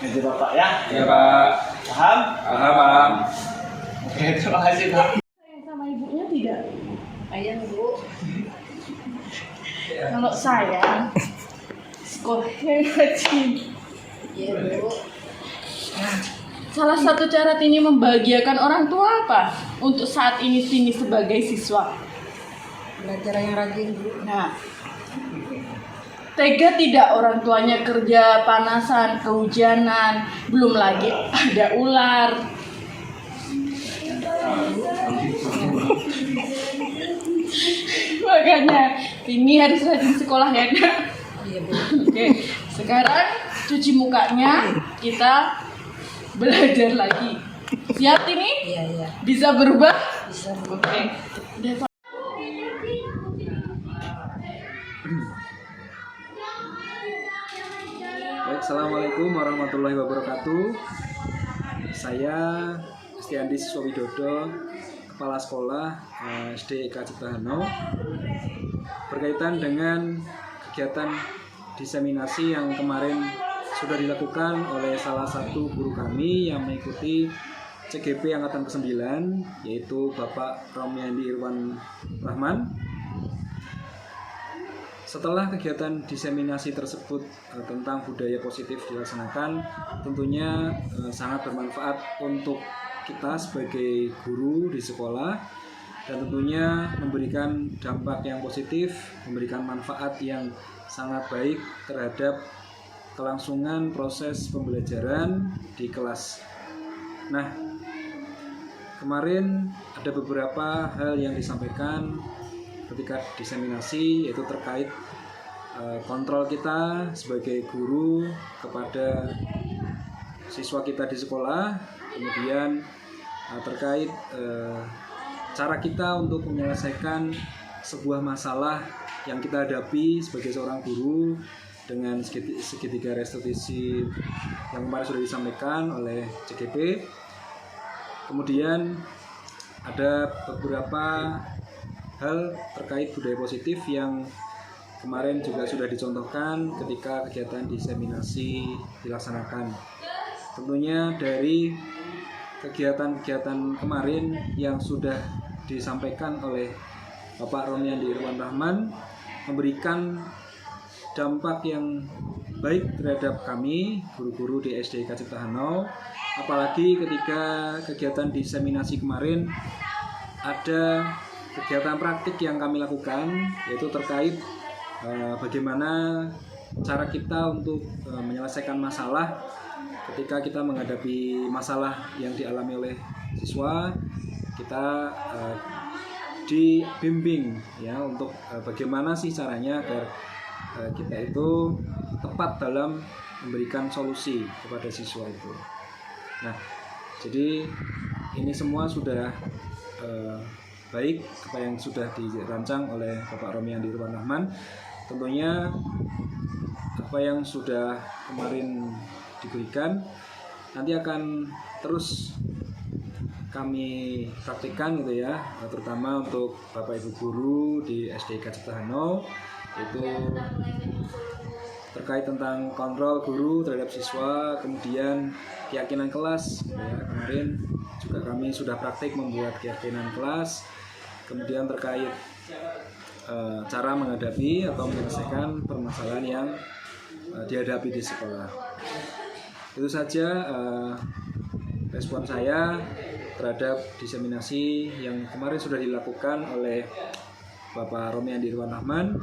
meja Bapak ya. Iya Pak. Paham? Paham. Oke, terima kasih Pak. Sama ibunya tidak? Ayah Bu. Kalau saya sekolahnya rajin. Iya Bu. Nah, salah satu cara Tini membahagiakan orang tua apa? Untuk saat ini Tini sebagai siswa. Belajar yang rajin Bu. Nah, tega tidak orang tuanya kerja panasan, kehujanan, belum lagi ada ular. Makanya Tini harus rajin sekolah ya Kak. Iya Bu. Oke, sekarang cuci mukanya, kita belajar lagi. Siap Tini? Iya. Bisa berubah? Bisa Bu. Oke. Udah, Pak. Baik, assalamualaikum warahmatullahi wabarakatuh. Saya Stiandi Siswa Widodo, Kepala Sekolah SD IK Cipta Hanau, berkaitan dengan kegiatan diseminasi yang kemarin sudah dilakukan oleh salah satu guru kami yang mengikuti CGP Angkatan ke-9, yaitu Bapak Romiandi Irwan Rahman. Setelah kegiatan diseminasi tersebut tentang budaya positif dilaksanakan, tentunya sangat bermanfaat untuk kita sebagai guru di sekolah, dan tentunya memberikan dampak yang positif, memberikan manfaat yang sangat baik terhadap kelangsungan proses pembelajaran di kelas. Nah, kemarin ada beberapa hal yang disampaikan ketika diseminasi, yaitu terkait kontrol kita sebagai guru kepada siswa kita di sekolah, kemudian terkait cara kita untuk menyelesaikan sebuah masalah yang kita hadapi sebagai seorang guru dengan segitiga restitusi yang kemarin sudah disampaikan oleh CGP. Kemudian ada beberapa hal terkait budaya positif yang kemarin juga sudah dicontohkan ketika kegiatan diseminasi dilaksanakan. Tentunya dari kegiatan-kegiatan kemarin yang sudah disampaikan oleh Bapak Romiandi Irwan Rahman memberikan dampak yang baik terhadap kami guru-guru di SD IK Cipta Hanau, apalagi ketika kegiatan diseminasi kemarin ada kegiatan praktik yang kami lakukan, yaitu terkait bagaimana cara kita untuk menyelesaikan masalah ketika kita menghadapi masalah yang dialami oleh siswa. Kita dibimbing ya untuk bagaimana sih caranya agar kita itu tepat dalam memberikan solusi kepada siswa itu. Nah, jadi ini semua sudah baik apa yang sudah dirancang oleh Bapak Romi Andi Irwan Rahman. Tentunya apa yang sudah kemarin diberikan nanti akan terus kami praktikkan gitu ya, terutama untuk Bapak Ibu guru di SDIK Cipta Hanou, itu terkait tentang kontrol guru terhadap siswa, kemudian keyakinan kelas ya, kemarin juga kami sudah praktik membuat keyakinan kelas, kemudian terkait cara menghadapi atau menyelesaikan permasalahan yang dihadapi di sekolah. Itu saja respon saya terhadap diseminasi yang kemarin sudah dilakukan oleh Bapak Romi Andi Irwan Rahman.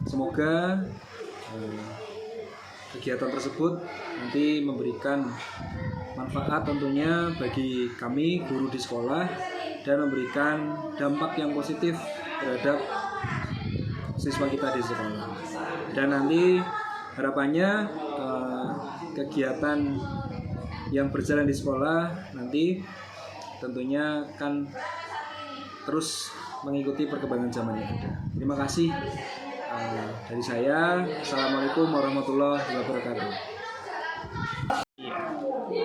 Semoga kegiatan tersebut nanti memberikan manfaat tentunya bagi kami guru di sekolah dan memberikan dampak yang positif terhadap siswa kita di sekolah. Dan nanti harapannya kegiatan yang berjalan di sekolah nanti tentunya akan terus mengikuti perkembangan zaman yang ada. Terima kasih dari saya. Assalamualaikum warahmatullahi wabarakatuh.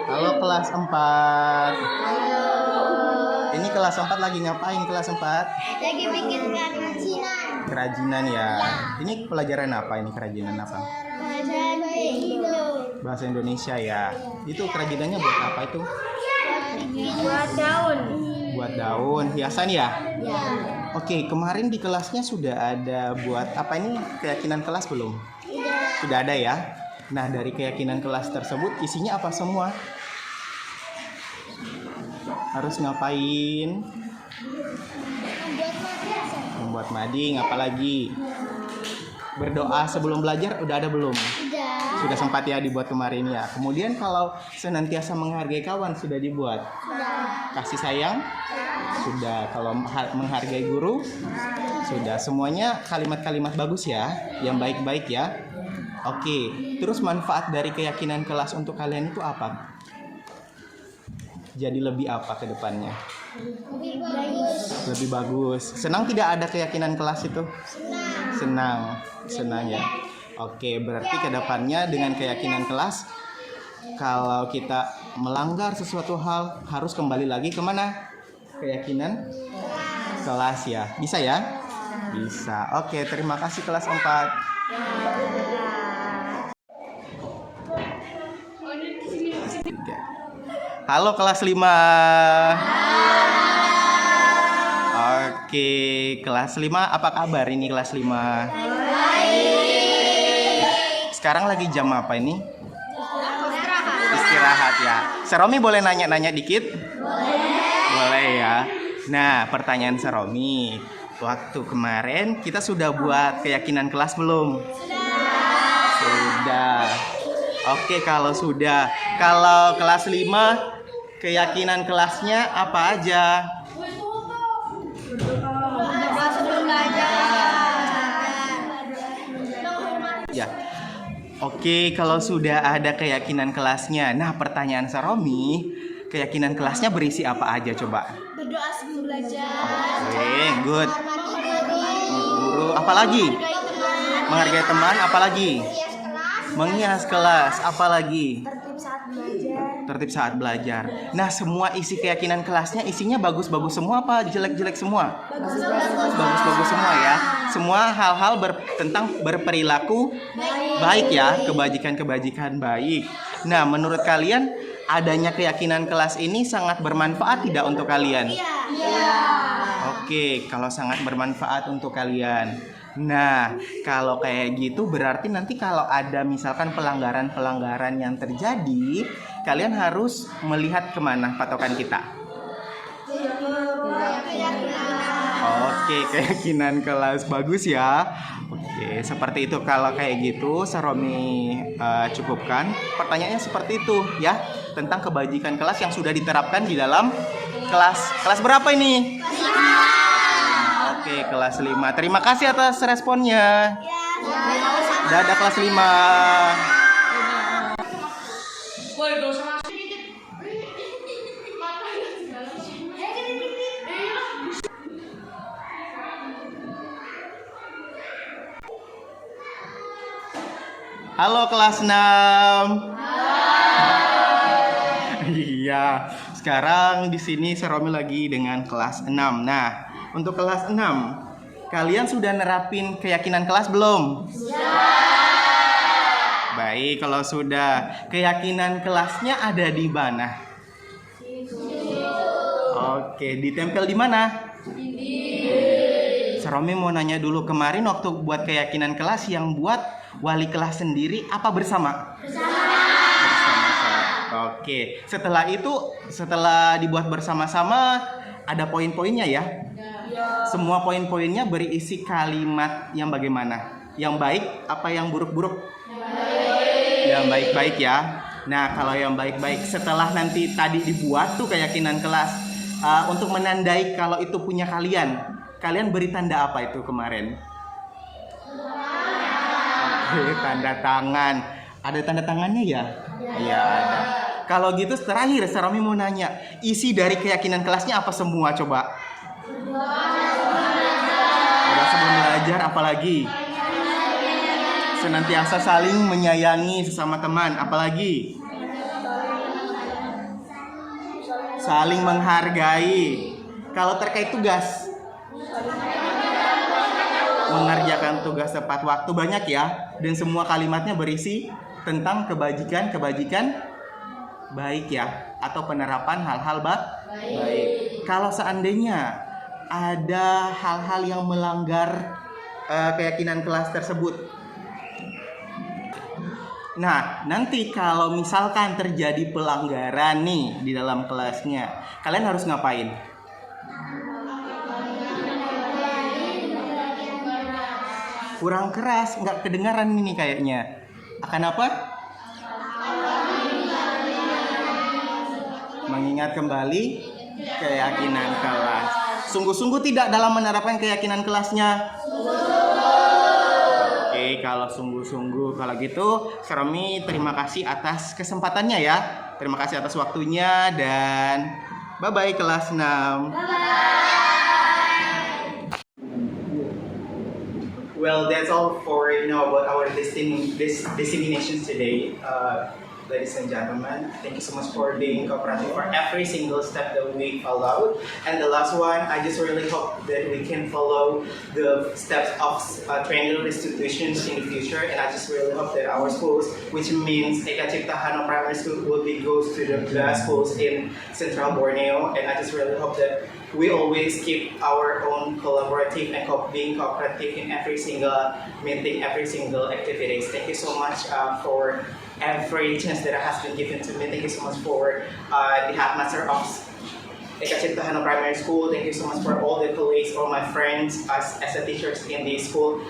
Halo kelas 4. Ini kelas 4 lagi ngapain kelas 4? Lagi bikin kerajinan. Kerajinan ya. Ini pelajaran apa ini, kerajinan apa? Bahasa Indonesia ya. Itu kerajinannya buat apa itu? Buat daun. Buat daun, hiasan ya? Ya. Oke, kemarin di kelasnya sudah ada buat apa ini, keyakinan kelas belum? Sudah ada ya? Nah, dari keyakinan kelas tersebut isinya apa semua? Harus ngapain? Membuat mading, apalagi? Berdoa sebelum belajar udah ada belum? Sudah sempat ya dibuat kemarin ya. Kemudian kalau senantiasa menghargai kawan sudah dibuat. Kasih sayang sudah. Kalau menghargai guru sudah. Semuanya kalimat-kalimat bagus ya, yang baik-baik ya. Oke, terus manfaat dari keyakinan kelas untuk kalian itu apa? Jadi lebih apa ke depannya? Lebih bagus. Senang tidak ada keyakinan kelas itu? Senang. Senang ya. Oke, berarti ke depannya dengan keyakinan kelas, kalau kita melanggar sesuatu hal harus kembali lagi kemana? Keyakinan kelas ya. Bisa ya? Bisa. Oke, terima kasih kelas 4. Halo kelas 5. Oke, kelas 5 apa kabar ini kelas 5? Sekarang lagi jam apa ini? Istirahat ya. Seromi boleh nanya-nanya dikit? Boleh ya. Nah, pertanyaan Seromi, waktu kemarin kita sudah buat keyakinan kelas belum? Sudah. Oke, kalau sudah. Kalau kelas 5, keyakinan kelasnya apa aja? Ya. Oke, kalau sudah ada keyakinan kelasnya. Nah, pertanyaan Seromi, keyakinan kelasnya berisi apa aja coba? Berdoa sebelum belajar. Oke, good. Guru, apalagi? Menghargai teman, apalagi? Menghias kelas, apalagi? Tertib saat belajar. Tertib saat belajar. Nah, semua isi keyakinan kelasnya isinya bagus-bagus semua apa jelek-jelek semua? Bagus-bagus semua ya. Semua hal-hal tentang berperilaku baik ya, kebajikan-kebajikan baik. Nah, menurut kalian adanya keyakinan kelas ini sangat bermanfaat tidak untuk kalian? Iya. Oke, kalau sangat bermanfaat untuk kalian. Nah, kalau kayak gitu berarti nanti kalau ada misalkan pelanggaran-pelanggaran yang terjadi, kalian harus melihat kemana patokan kita? Oke, keyakinan kelas bagus ya. Oke, seperti itu. Kalau kayak gitu, Seromi cukupkan. Pertanyaannya seperti itu ya, tentang kebajikan kelas yang sudah diterapkan di dalam kelas. Kelas berapa ini? Oke, kelas 5. Terima kasih atas responnya. Ya. Dadah kelas 5. Halo kelas 6. Iya, sekarang di sini Seromi lagi dengan kelas 6. Nah, untuk kelas 6, kalian sudah nerapin keyakinan kelas belum? Baik, kalau sudah, keyakinan kelasnya ada di mana? Oke, ditempel di mana? Seromi mau nanya dulu, kemarin waktu buat keyakinan kelas yang buat wali kelas sendiri apa bersama? Bersama-sama. Oke, setelah dibuat bersama-sama ada poin-poinnya ya? Semua poin-poinnya berisi kalimat yang bagaimana? Yang baik apa yang buruk-buruk? Yang baik-baik ya. Nah, kalau yang baik-baik setelah nanti tadi dibuat tuh keyakinan kelas untuk menandai kalau itu punya kalian beri tanda apa itu kemarin? Tanda tangan. Ada tanda tangannya ya? Iya ada. Kalau gitu terakhir Seromi mau nanya, isi dari keyakinan kelasnya apa semua coba? Sebelum belajar apalagi? Senantiasa saling menyayangi sesama teman, apalagi? Saling menghargai. Kalau terkait tugas, mengerjakan tugas tepat waktu, banyak ya, dan semua kalimatnya berisi tentang kebajikan baik ya, atau penerapan hal-hal baik. Kalau seandainya ada hal-hal yang melanggar keyakinan kelas tersebut, nah nanti kalau misalkan terjadi pelanggaran nih di dalam kelasnya, kalian harus ngapain? Kurang keras, nggak kedengaran ini kayaknya. Akan apa? Mengingat kembali keyakinan kelas. Sungguh-sungguh tidak dalam menerapkan keyakinan kelasnya. Oke, kalau sungguh-sungguh, kalau gitu Seromi terima kasih atas kesempatannya ya. Terima kasih atas waktunya dan bye-bye kelas 6. Well, that's all for about our disseminations today, ladies and gentlemen. Thank you so much for being cooperative for every single step that we followed. And the last one, I just really hope that we can follow the steps of triangular institutions in the future. And I just really hope that our schools, which means Eka Cipta Hana Primary School, will be goes to the best schools in Central Borneo. And I just really hope that we always keep our own collaborative and being cooperative in every single meeting, every single activities. Thank you so much for every chance that has been given to me. Thank you so much for the headmaster of Eka Cipta Hana Primary School. Thank you so much for all the colleagues, all my friends as the teachers in the school.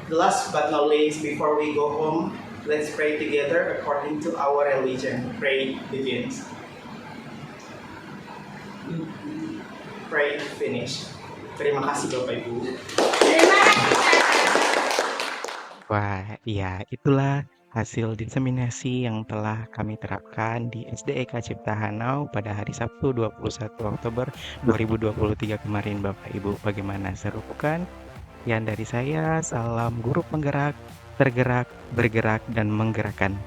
Last but not least, before we go home, let's pray together according to our religion. Pray begins. Pray finish. Terima kasih Bapak Ibu. Wah, ya itulah hasil diseminasi yang telah kami terapkan di SDEK Cipta Hanau pada hari Sabtu 21 Oktober 2023 kemarin Bapak Ibu. Bagaimana, seru bukan? Yang dari saya, salam guru penggerak, tergerak, bergerak, dan menggerakkan.